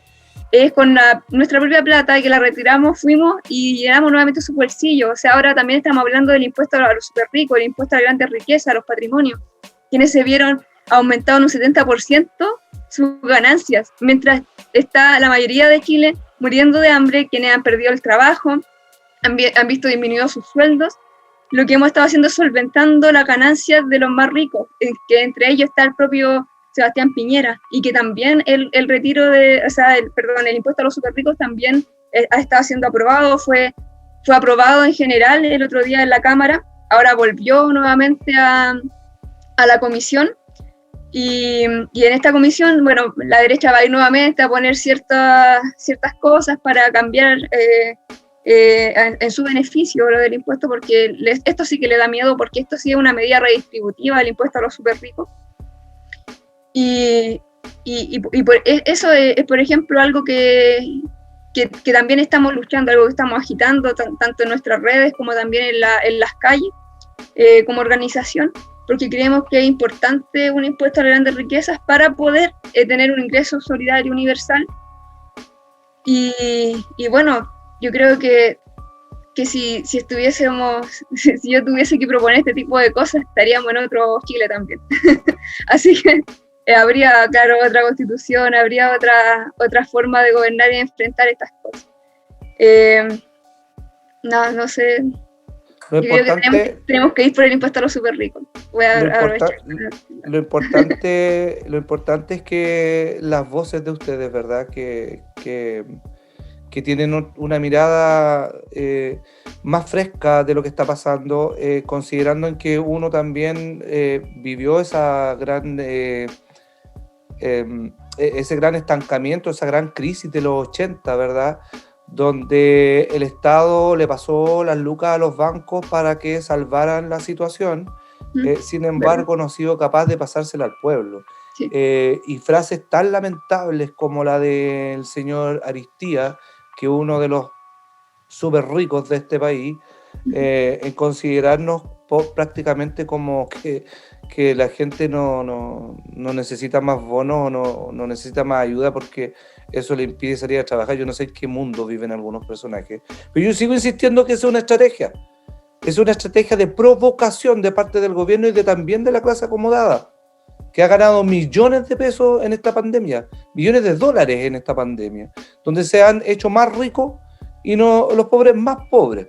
es con nuestra propia plata que la retiramos, fuimos y llenamos nuevamente su bolsillo. O sea, ahora también estamos hablando del impuesto a los super ricos, el impuesto a las grandes riquezas, a los patrimonios, quienes se vieron aumentados en un 70% sus ganancias, mientras está la mayoría de Chile muriendo de hambre, quienes han perdido el trabajo, han visto disminuidos sus sueldos. Lo que hemos estado haciendo es solventando las ganancias de los más ricos, que entre ellos está el propio Sebastián Piñera, y que también el retiro el impuesto a los superricos también ha estado siendo aprobado, fue aprobado en general el otro día en la Cámara, ahora volvió nuevamente a la comisión, y en esta comisión, bueno, la derecha va a ir nuevamente a poner ciertas cosas para cambiar en su beneficio lo del impuesto, porque esto sí que le da miedo, porque esto sí es una medida redistributiva del impuesto a los superricos. Y eso es, por ejemplo, algo que también estamos luchando, algo que estamos agitando tanto en nuestras redes como también en las calles como organización, porque creemos que es importante un impuesto a las grandes riquezas para poder tener un ingreso solidario universal. Y bueno, yo creo que si yo tuviese que proponer este tipo de cosas, estaríamos en otro Chile también. Así que habría, claro, otra constitución, habría otra forma de gobernar y enfrentar estas cosas. No sé. Yo creo que tenemos que ir por el impuesto a los súper ricos. Lo importante es que las voces de ustedes, ¿verdad? Que tienen una mirada más fresca de lo que está pasando, considerando en que uno también vivió esa ese gran estancamiento, esa gran crisis de los 80, ¿verdad? Donde el Estado le pasó las lucas a los bancos para que salvaran la situación, sin embargo no ha sido capaz de pasársela al pueblo. Sí. Y frases tan lamentables como la del señor Aristía, que uno de los súper ricos de este país, en considerarnos prácticamente como que la gente no necesita más bonos, no necesita más ayuda porque eso le impide salir a trabajar. Yo no sé en qué mundo viven algunos personajes, pero yo sigo insistiendo que es una estrategia de provocación de parte del gobierno y también de la clase acomodada, que ha ganado millones de pesos en esta pandemia, millones de dólares en esta pandemia, donde se han hecho más ricos y no los pobres más pobres.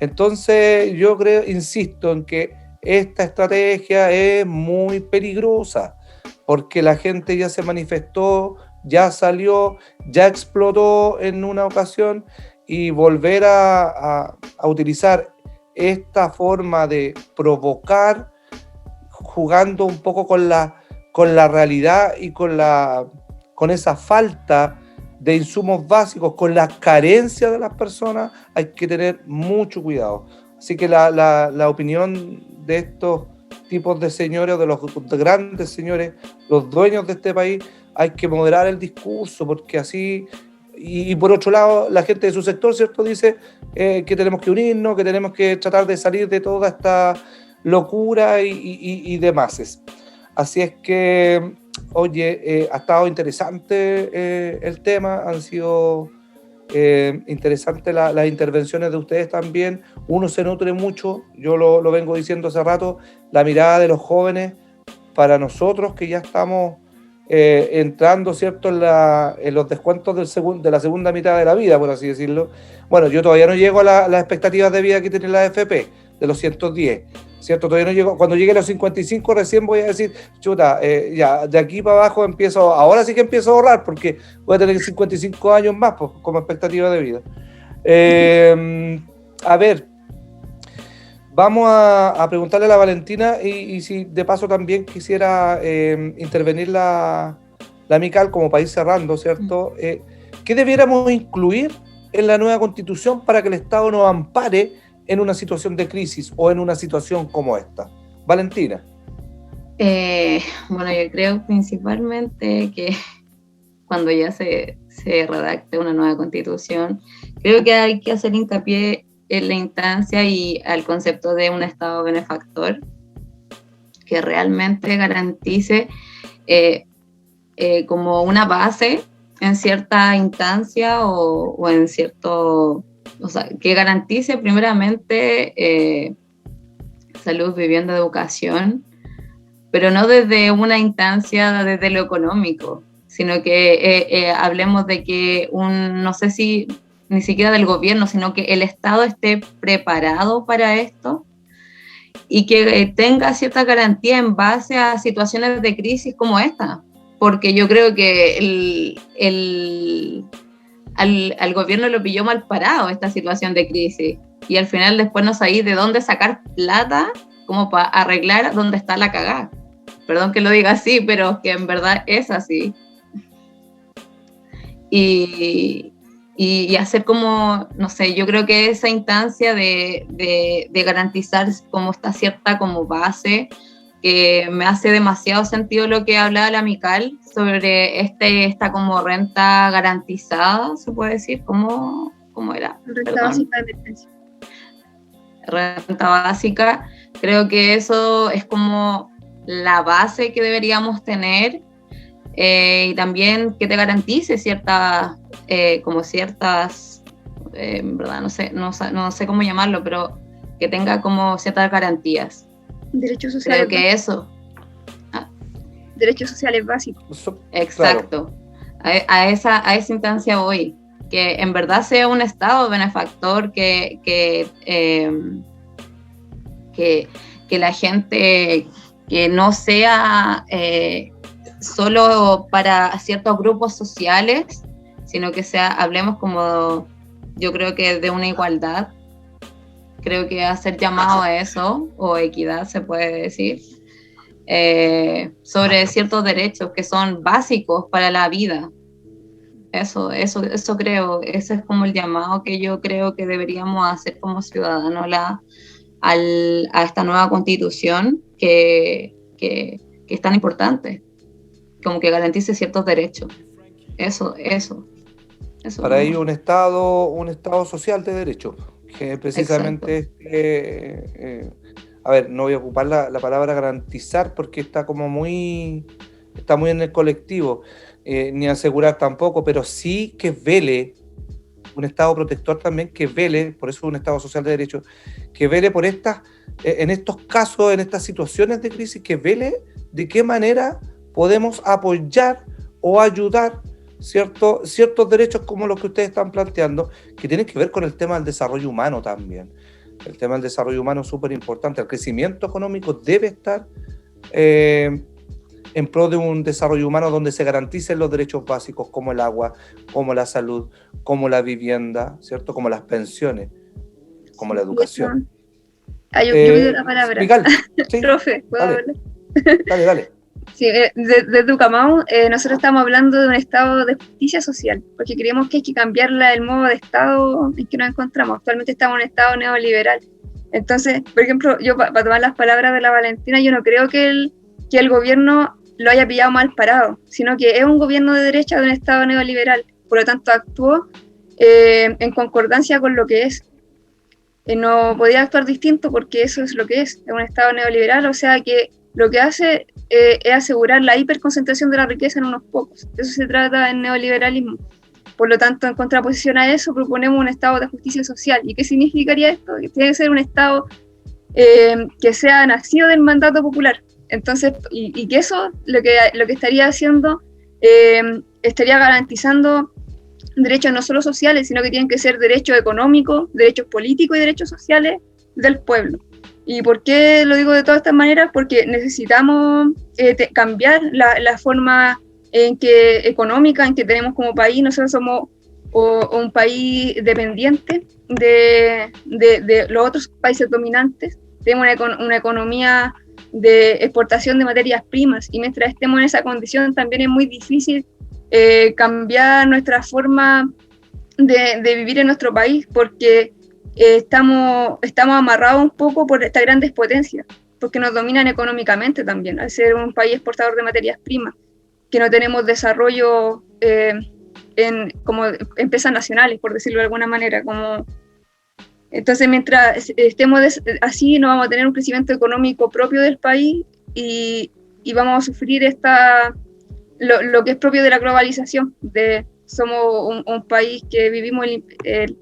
Entonces yo creo, insisto en que esta estrategia es muy peligrosa, porque la gente ya se manifestó, ya salió, ya explotó en una ocasión, y volver a utilizar esta forma de provocar, jugando un poco con la realidad y con esa falta de insumos básicos, con las carencias de las personas, hay que tener mucho cuidado. Así que la opinión de estos tipos de señores, de los grandes señores, los dueños de este país, hay que moderar el discurso, porque así... Y por otro lado, la gente de su sector, ¿cierto?, dice que tenemos que unirnos, que tenemos que tratar de salir de toda esta locura y demás. Así es que, oye, ha estado interesante el tema, han sido interesantes las intervenciones de ustedes también. Uno se nutre mucho, yo lo vengo diciendo hace rato, la mirada de los jóvenes para nosotros que ya estamos entrando, ¿cierto?, en los descuentos de la segunda mitad de la vida, por así decirlo. Bueno, yo todavía no llego a las expectativas de vida que tiene la AFP, de los 110, ¿cierto? Todavía no llego. Cuando llegue a los 55 recién voy a decir, chuta, ya, de aquí para abajo ahora sí que empiezo a ahorrar, porque voy a tener 55 años más, pues, como expectativa de vida. A ver, vamos a preguntarle a la Valentina, y si de paso también quisiera intervenir la Mical, como para ir cerrando, ¿cierto? ¿Qué debiéramos incluir en la nueva Constitución para que el Estado nos ampare en una situación de crisis o en una situación como esta? Valentina. Bueno, yo creo principalmente que cuando ya se redacte una nueva Constitución, creo que hay que hacer hincapié en la instancia y al concepto de un Estado benefactor que realmente garantice como una base en cierta instancia o en cierto, o sea, que garantice primeramente salud, vivienda, educación, pero no desde una instancia desde lo económico, sino que hablemos de que no sé si ni siquiera del gobierno, sino que el Estado esté preparado para esto y que tenga cierta garantía en base a situaciones de crisis como esta, porque yo creo que al gobierno lo pilló mal parado esta situación de crisis, y al final después no sabéis de dónde sacar plata como para arreglar dónde está la cagada. Perdón que lo diga así, pero que en verdad es así. Y hacer como, no sé, yo creo que esa instancia de garantizar como esta cierta como base, que me hace demasiado sentido lo que hablaba la Mical sobre esta como renta garantizada, se puede decir, ¿cómo era? Renta básica de emergencia. Renta básica, creo que eso es como la base que deberíamos tener, y también que te garantice ciertas, en verdad no sé cómo llamarlo, pero que tenga como ciertas garantías. Derechos sociales. Creo que eso. Derechos sociales básicos. Exacto. Claro. A esa instancia voy. Que en verdad sea un Estado benefactor, que la gente, que no sea solo para ciertos grupos sociales, sino que hablemos como, yo creo que de una igualdad. Creo que hacer llamado a eso, o equidad se puede decir, sobre ciertos derechos que son básicos para la vida. Eso creo, ese es como el llamado que yo creo que deberíamos hacer como ciudadanos a esta nueva Constitución que es tan importante, como que garantice ciertos derechos. Eso. Para ello un Estado social de derecho, que precisamente a ver, no voy a ocupar la palabra garantizar porque está muy en el colectivo, ni asegurar tampoco, pero sí que vele, un Estado protector también, que vele, por eso un Estado social de derecho, que vele por en estos casos, en estas situaciones de crisis, que vele de qué manera podemos apoyar o ayudar ciertos derechos como los que ustedes están planteando, que tienen que ver con el tema del desarrollo humano también. El tema del desarrollo humano es súper importante. El crecimiento económico debe estar en pro de un desarrollo humano donde se garanticen los derechos básicos como el agua, como la salud, como la vivienda, ¿cierto? Como las pensiones, como la educación. Yo pido la palabra. Miguel, sí, Profe, ¿puedo dale, hablar? dale. Sí, desde Ucamau, nosotros estamos hablando de un estado de justicia social, porque creemos que hay que cambiar el modo de estado en que nos encontramos. Actualmente estamos en un estado neoliberal. Entonces, por ejemplo, yo para tomar las palabras de la Valentina, yo no creo que el gobierno lo haya pillado mal parado, sino que es un gobierno de derecha de un estado neoliberal. Por lo tanto, actuó en concordancia con lo que es. No podía actuar distinto porque eso es lo que es un estado neoliberal, o sea que lo que hace es asegurar la hiperconcentración de la riqueza en unos pocos. De eso se trata el neoliberalismo. Por lo tanto, en contraposición a eso, proponemos un estado de justicia social. ¿Y qué significaría esto? Que tiene que ser un estado que sea nacido del mandato popular. Entonces, y que eso lo que estaría haciendo, estaría garantizando derechos no solo sociales, sino que tienen que ser derechos económicos, derechos políticos y derechos sociales del pueblo. ¿Y por qué lo digo de todas estas maneras? Porque necesitamos cambiar la forma económica en que tenemos como país. Nosotros somos un país dependiente de los otros países dominantes. Tenemos una economía de exportación de materias primas, y mientras estemos en esa condición también es muy difícil cambiar nuestra forma de vivir en nuestro país, porque estamos amarrados un poco por estas grandes potencias, porque nos dominan económicamente también, al ser un país exportador de materias primas, que no tenemos desarrollo como empresas nacionales, por decirlo de alguna manera. Entonces, mientras estemos así, no vamos a tener un crecimiento económico propio del país y vamos a sufrir lo que es propio de la globalización. Somos un país que vivimos el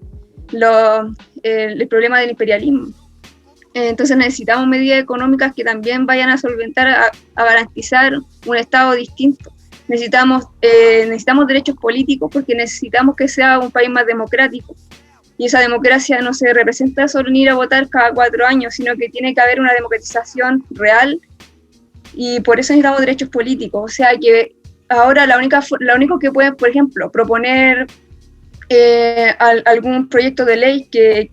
problema del imperialismo. Entonces necesitamos medidas económicas que también vayan a solventar, a garantizar un Estado distinto. Necesitamos derechos políticos, porque necesitamos que sea un país más democrático. Y esa democracia no se representa solo en ir a votar cada 4 años, sino que tiene que haber una democratización real, y por eso necesitamos derechos políticos. O sea que ahora lo único que pueden, por ejemplo, proponer algún proyecto de ley que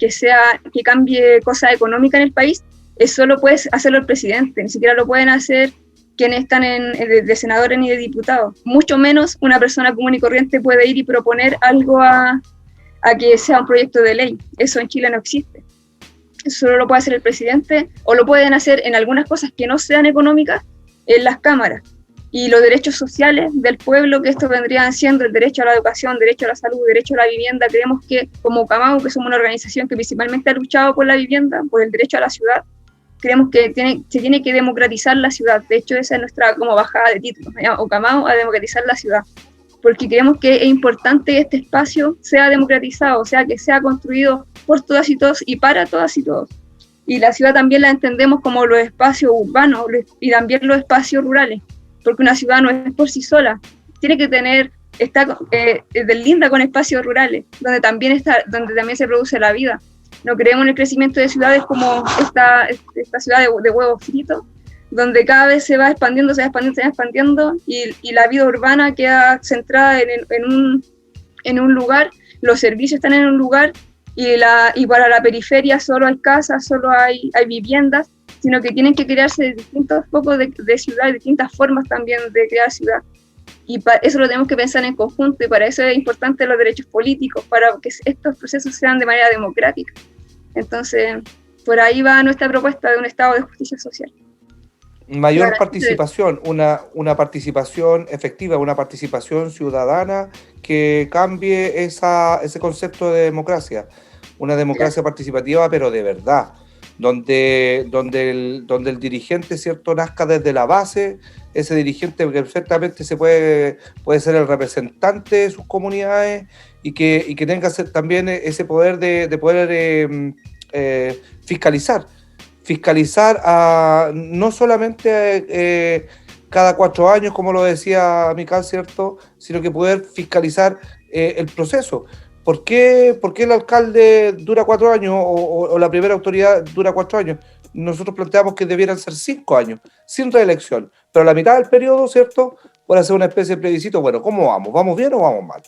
cambie cosas económicas en el país, solo puede hacerlo el presidente, ni siquiera lo pueden hacer quienes están de senadores ni de diputados. Mucho menos una persona común y corriente puede ir y proponer algo a que sea un proyecto de ley. Eso en Chile no existe. Eso solo lo puede hacer el presidente, o lo pueden hacer en algunas cosas que no sean económicas en las cámaras. Y los derechos sociales del pueblo, que esto vendrían siendo el derecho a la educación, derecho a la salud, derecho a la vivienda, creemos que como Ucamau, que somos una organización que principalmente ha luchado por la vivienda, por el derecho a la ciudad, creemos que se tiene que democratizar la ciudad. De hecho, esa es nuestra como bajada de títulos, Ucamau a democratizar la ciudad, porque creemos que es importante que este espacio sea democratizado, o sea, que sea construido por todas y todos y para todas y todos. Y la ciudad también la entendemos como los espacios urbanos y también los espacios rurales, porque una ciudad no es por sí sola, tiene que está linda con espacios rurales, donde también se produce la vida. No creemos en el crecimiento de ciudades como esta ciudad de huevos fritos, donde cada vez se va expandiendo, y la vida urbana queda centrada en un lugar, los servicios están en un lugar, y para la periferia solo hay casas, solo hay viviendas, sino que tienen que crearse distintos focos de ciudad, distintas formas también de crear ciudad. Y para eso lo tenemos que pensar en conjunto, y para eso es importante los derechos políticos, para que estos procesos sean de manera democrática. Entonces, por ahí va nuestra propuesta de un Estado de justicia social. Mayor participación, una participación efectiva, una participación ciudadana que cambie ese concepto de democracia, una democracia participativa, pero de verdad, donde el dirigente, ¿cierto?, nazca desde la base. Ese dirigente perfectamente puede ser el representante de sus comunidades, y que tenga también ese poder de poder fiscalizar no solamente cada 4 años, como lo decía Mical, ¿cierto? Sino que poder fiscalizar el proceso. ¿Por qué el alcalde dura 4 años o la primera autoridad dura 4 años? Nosotros planteamos que debieran ser 5 años, sin reelección, pero a la mitad del periodo, ¿cierto? Por hacer una especie de plebiscito, bueno, ¿cómo vamos? ¿Vamos bien o vamos mal?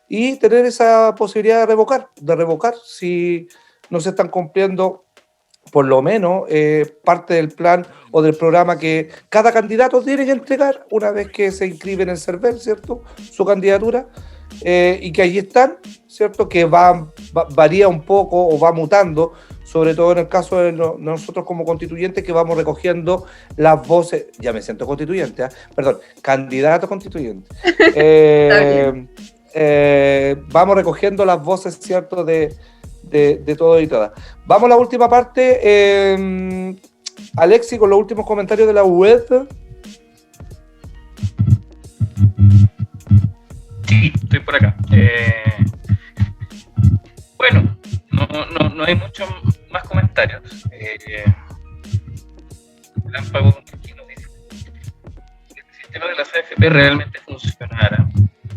Y tener esa posibilidad de revocar si no se están cumpliendo por lo menos parte del plan o del programa que cada candidato tiene que entregar una vez que se inscribe en el CERVEL, ¿cierto? Su candidatura, y que allí están, ¿cierto? Que varía un poco o va mutando, sobre todo en el caso de nosotros como constituyentes, que vamos recogiendo las voces, ya me siento constituyente, perdón, candidato constituyente. Vamos recogiendo las voces, ¿cierto? De todo y todas. Vamos a la última parte. Alexi, con los últimos comentarios de la web. Sí, estoy por acá. Bueno, no hay muchos más comentarios. Lámpago nos dice: si el sistema de las AFP realmente funcionara,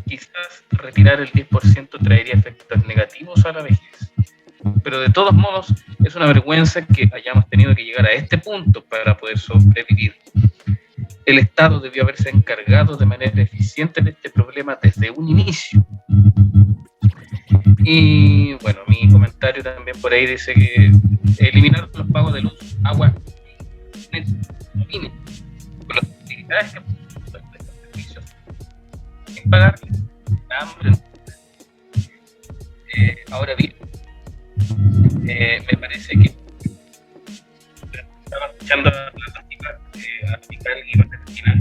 quizás retirar el 10% traería efectos negativos a la vejez. Pero de todos modos, es una vergüenza que hayamos tenido que llegar a este punto para poder sobrevivir. El Estado debió haberse encargado de manera eficiente de este problema desde un inicio. Y bueno, mi comentario también por ahí dice que eliminar los pagos de luz, agua, con las utilidades que prestan servicios sin pagarles, hambre. Ahora bien, me parece que estaba escuchando a la chica, a Mical y a Valentina,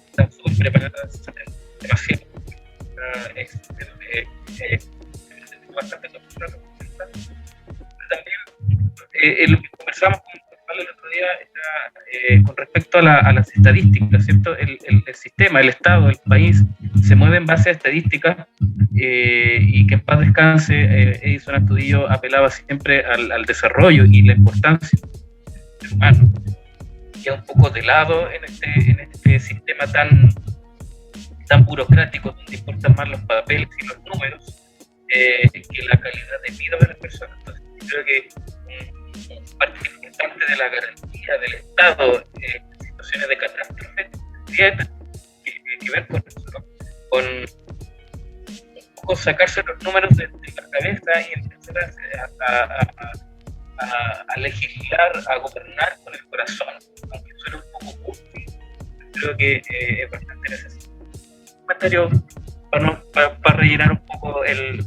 están súper preparadas, demasiado, bastante también lo que conversamos con Pablo el otro día era con respecto a las estadísticas, ¿cierto? El sistema, el Estado, el país se mueve en base a estadísticas, y que en paz descanse Edison Astudillo apelaba siempre al desarrollo y la importancia del humano. Queda un poco de lado en este sistema tan burocrático, donde importan más los papeles y los números que la calidad de vida de las personas. Entonces, creo que parte importante de la garantía del Estado en situaciones de catástrofe tiene que ver con eso, ¿no? Con un poco sacarse los números de la cabeza y empezar a legislar, a gobernar con el corazón, aunque suene un poco cursi. Creo que es bastante necesario. Un comentario para rellenar un poco el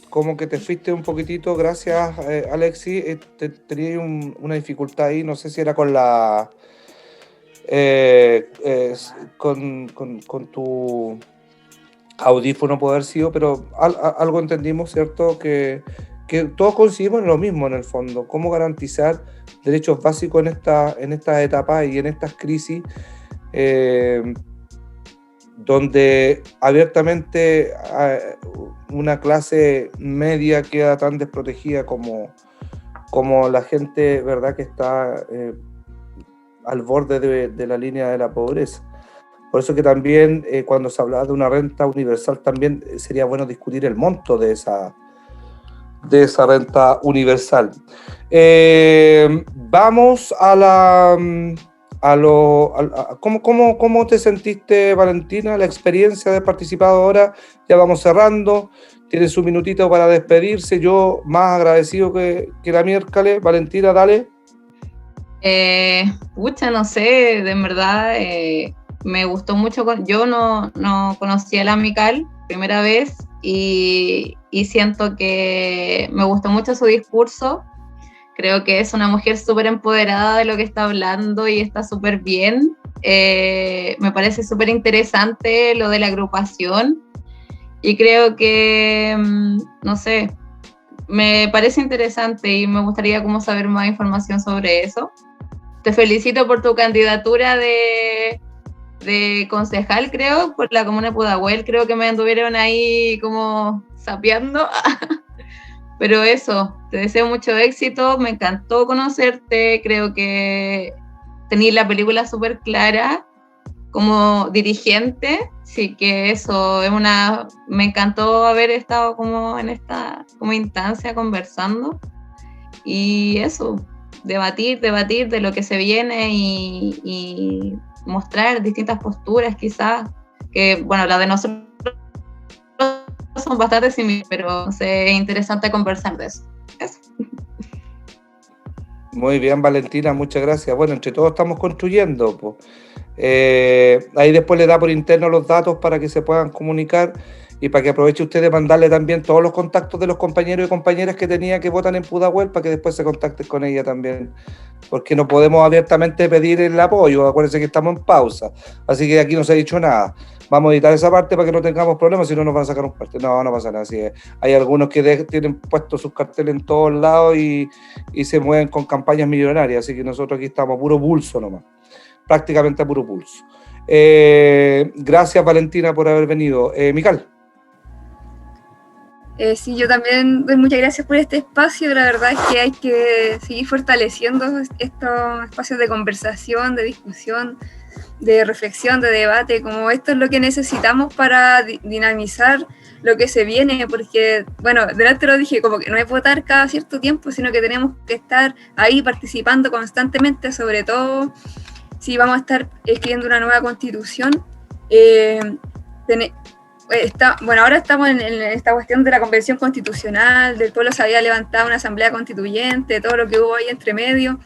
Como que te fuiste un poquitito, gracias Alexi, tenía una dificultad ahí, no sé si era con la con tu audífono puede haber sido, pero algo entendimos, ¿cierto? Que todos coincidimos en lo mismo en el fondo, cómo garantizar derechos básicos en estas etapas y en estas crisis, donde abiertamente una clase media queda tan desprotegida como la gente, ¿verdad?, que está al borde de la línea de la pobreza. Por eso que también cuando se hablaba de una renta universal también sería bueno discutir el monto de esa renta universal. Vamos a ¿cómo te sentiste, Valentina, la experiencia de participado ahora? Ya vamos cerrando, tienes un minutito para despedirse, yo más agradecido que la miércoles. Valentina, dale. No sé, de verdad me gustó mucho, yo no conocía a la Mical primera vez y siento que me gustó mucho su discurso. Creo que es una mujer súper empoderada de lo que está hablando y está súper bien. Me parece súper interesante lo de la agrupación y creo que, no sé, me parece interesante y me gustaría como saber más información sobre eso. Te felicito por tu candidatura de concejal, creo, por la comuna de Pudahuel. Creo que me anduvieron ahí como sapeando. Pero eso, te deseo mucho éxito, me encantó conocerte, creo que tenías la película súper clara como dirigente, sí que eso es me encantó haber estado como en esta como instancia conversando y eso, debatir de lo que se viene y mostrar distintas posturas quizás, que bueno, las de nosotros son bastante similares, pero no sé, es interesante conversar de eso. Eso. Muy bien, Valentina, muchas gracias. Bueno, entre todos estamos construyendo, pues. Ahí después le da por interno los datos para que se puedan comunicar y para que aproveche usted de mandarle también todos los contactos de los compañeros y compañeras que tenía que votan en Pudahuel para que después se contacten con ella también, porque no podemos abiertamente pedir el apoyo, acuérdense que estamos en pausa, así que aquí no se ha dicho nada. Vamos a editar esa parte para que no tengamos problemas, si no nos van a sacar un parte. No, no pasa nada. Así es. Hay algunos que tienen puestos sus carteles en todos lados y se mueven con campañas millonarias, así que nosotros aquí estamos a puro pulso nomás, prácticamente a puro pulso. Gracias, Valentina, por haber venido. Mical. Sí, yo también doy muchas gracias por este espacio. La verdad es que hay que seguir fortaleciendo estos espacios de conversación, de discusión, de reflexión, de debate, como esto es lo que necesitamos para dinamizar lo que se viene, porque, bueno, delante lo dije, como que no es votar cada cierto tiempo, sino que tenemos que estar ahí participando constantemente, sobre todo si vamos a estar escribiendo una nueva constitución. Bueno, ahora estamos en esta cuestión de la convención constitucional, del pueblo se había levantado una asamblea constituyente, todo lo que hubo ahí entre medio,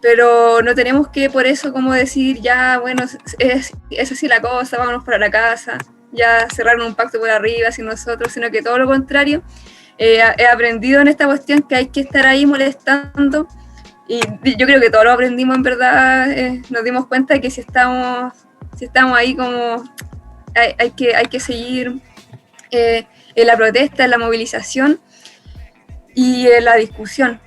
pero no tenemos que por eso como decir, ya, bueno, es así la cosa, vámonos para la casa, ya cerraron un pacto por arriba sin nosotros, sino que todo lo contrario. He aprendido en esta cuestión que hay que estar ahí molestando, y yo creo que todos lo aprendimos en verdad, nos dimos cuenta de que si estamos ahí como... Hay que seguir en la protesta, en la movilización y en la discusión.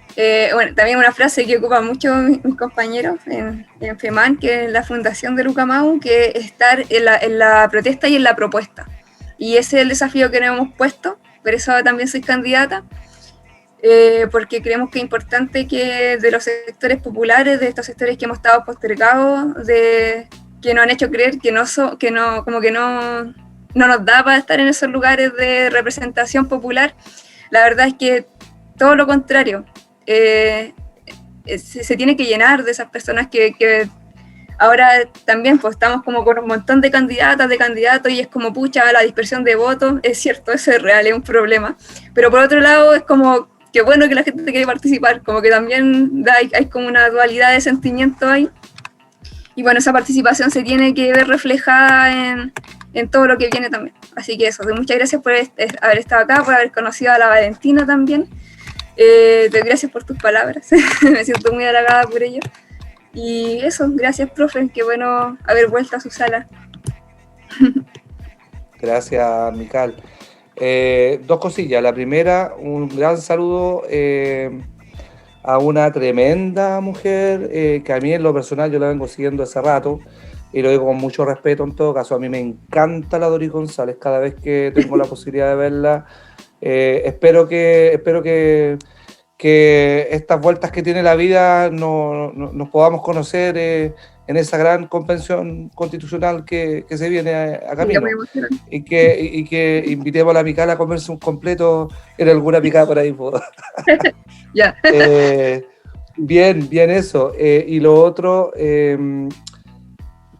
Bueno, también una frase que ocupan mucho mis compañeros en FEMAN, que es la fundación de Lucamau, que es estar en la protesta y en la propuesta. Y ese es el desafío que nos hemos puesto, por eso también soy candidata, porque creemos que es importante que de los sectores populares, de estos sectores que hemos estado postergados, que nos han hecho creer que no nos da para estar en esos lugares de representación popular. La verdad es que todo lo contrario, se tiene que llenar de esas personas que ahora también pues estamos como con un montón de candidatas, de candidatos, y es como pucha, la dispersión de votos, es cierto, eso es real, es un problema, pero por otro lado es como que bueno que la gente quiere participar, como que también hay como una dualidad de sentimientos ahí. Y bueno, esa participación se tiene que ver reflejada en todo lo que viene también. Así que eso, muchas gracias por haber estado acá, por haber conocido a la Valentina también. Gracias por tus palabras, me siento muy halagada por ello. Y eso, gracias, profe, qué bueno haber vuelto a su sala. Gracias, Mical. Dos cosillas. La primera, un gran saludo a una tremenda mujer que a mí en lo personal yo la vengo siguiendo hace rato y lo digo con mucho respeto. En todo caso, a mí me encanta la Doris González cada vez que tengo la posibilidad de verla. Espero que estas vueltas que tiene la vida nos podamos conocer en esa gran convención constitucional que se viene a camino, y que invitemos a la Mical a comerse un completo en alguna picada por ahí. Ya. Bien eso. Y lo otro,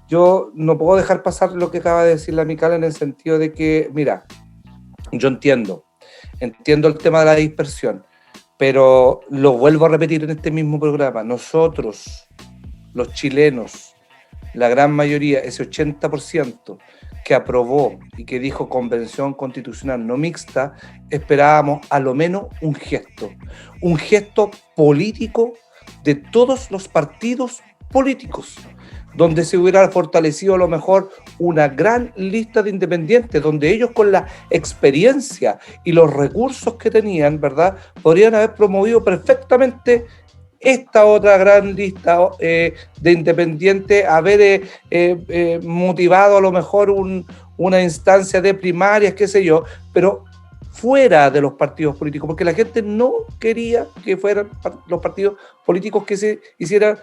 yo no puedo dejar pasar lo que acaba de decir la Mical, en el sentido de que, mira, yo entiendo el tema de la dispersión, pero lo vuelvo a repetir en este mismo programa, nosotros, los chilenos, la gran mayoría, ese 80% que aprobó y que dijo convención constitucional no mixta, esperábamos a lo menos un gesto político de todos los partidos políticos, donde se hubiera fortalecido a lo mejor una gran lista de independientes, donde ellos con la experiencia y los recursos que tenían, ¿verdad?, podrían haber promovido perfectamente esta otra gran lista de independientes, haber motivado a lo mejor una instancia de primarias, qué sé yo, pero fuera de los partidos políticos, porque la gente no quería que fueran los partidos políticos que se hicieran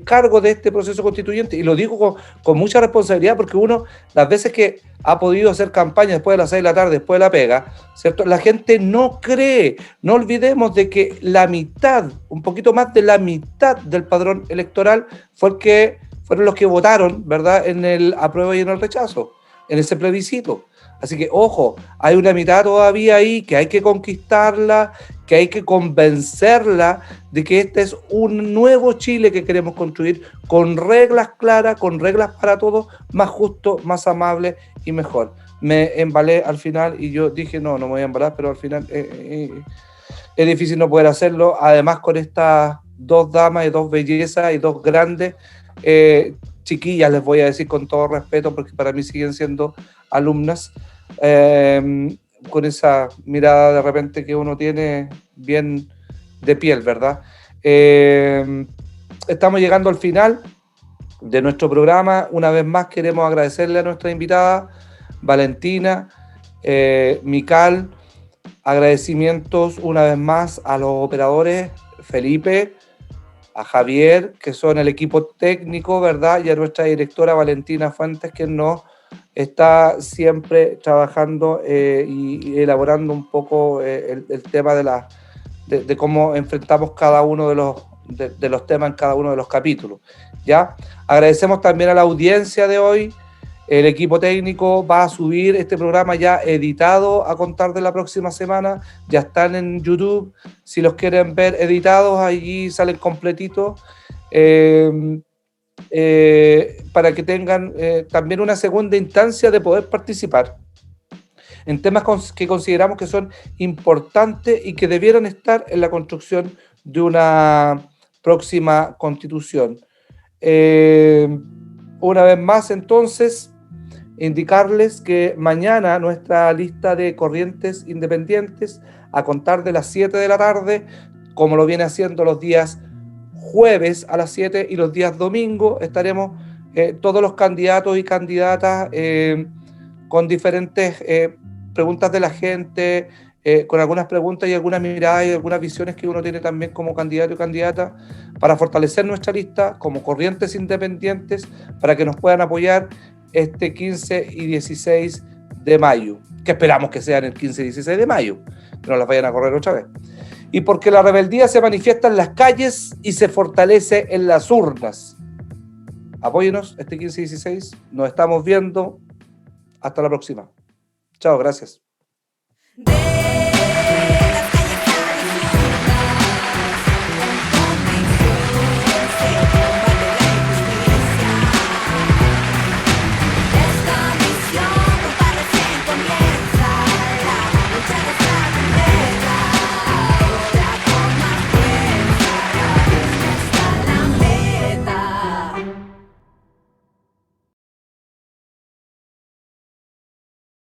cargo de este proceso constituyente. Y lo digo con mucha responsabilidad, porque uno, las veces que ha podido hacer campaña después de las 6 de la tarde, después de la pega, ¿cierto? La gente no cree. No olvidemos de que la mitad, un poquito más de la mitad del padrón electoral fueron los que votaron, ¿verdad?, en el apruebo y en el rechazo, en ese plebiscito. Así que, ojo, hay una mitad todavía ahí que hay que conquistarla, que hay que convencerla de que este es un nuevo Chile que queremos construir, con reglas claras, con reglas para todos, más justo, más amable y mejor. Me embalé al final y yo dije, no me voy a embalar, pero al final es difícil no poder hacerlo. Además, con estas dos damas y dos bellezas y dos grandes chiquillas, les voy a decir con todo respeto, porque para mí siguen siendo alumnas, con esa mirada de repente que uno tiene bien de piel, ¿verdad? Estamos llegando al final de nuestro programa. Una vez más queremos agradecerle a nuestra invitada, Valentina, Mical. Agradecimientos una vez más a los operadores, Felipe, a Javier, que son el equipo técnico, ¿verdad? Y a nuestra directora Valentina Fuentes, que nos está siempre trabajando y elaborando un poco el tema de cómo enfrentamos cada uno de los temas en cada uno de los capítulos, ¿ya? Agradecemos también a la audiencia de hoy. El equipo técnico va a subir este programa ya editado a contar de la próxima semana. Ya están en YouTube. Si los quieren ver editados, allí salen completitos. Para que tengan también una segunda instancia de poder participar en temas que consideramos que son importantes y que debieran estar en la construcción de una próxima constitución. Una vez más, entonces, indicarles que mañana nuestra lista de corrientes independientes, a contar de las 7 de la tarde, como lo viene haciendo los días jueves a las 7 y los días domingo, estaremos todos los candidatos y candidatas con diferentes preguntas de la gente, con algunas preguntas y algunas miradas y algunas visiones que uno tiene también como candidato y candidata, para fortalecer nuestra lista como corrientes independientes, para que nos puedan apoyar este 15 y 16 de mayo, que esperamos que sean el 15 y 16 de mayo, que no las vayan a correr otra vez. Y porque la rebeldía se manifiesta en las calles y se fortalece en las urnas. Apóyenos este 15 y 16, nos estamos viendo, hasta la próxima. Chao, gracias.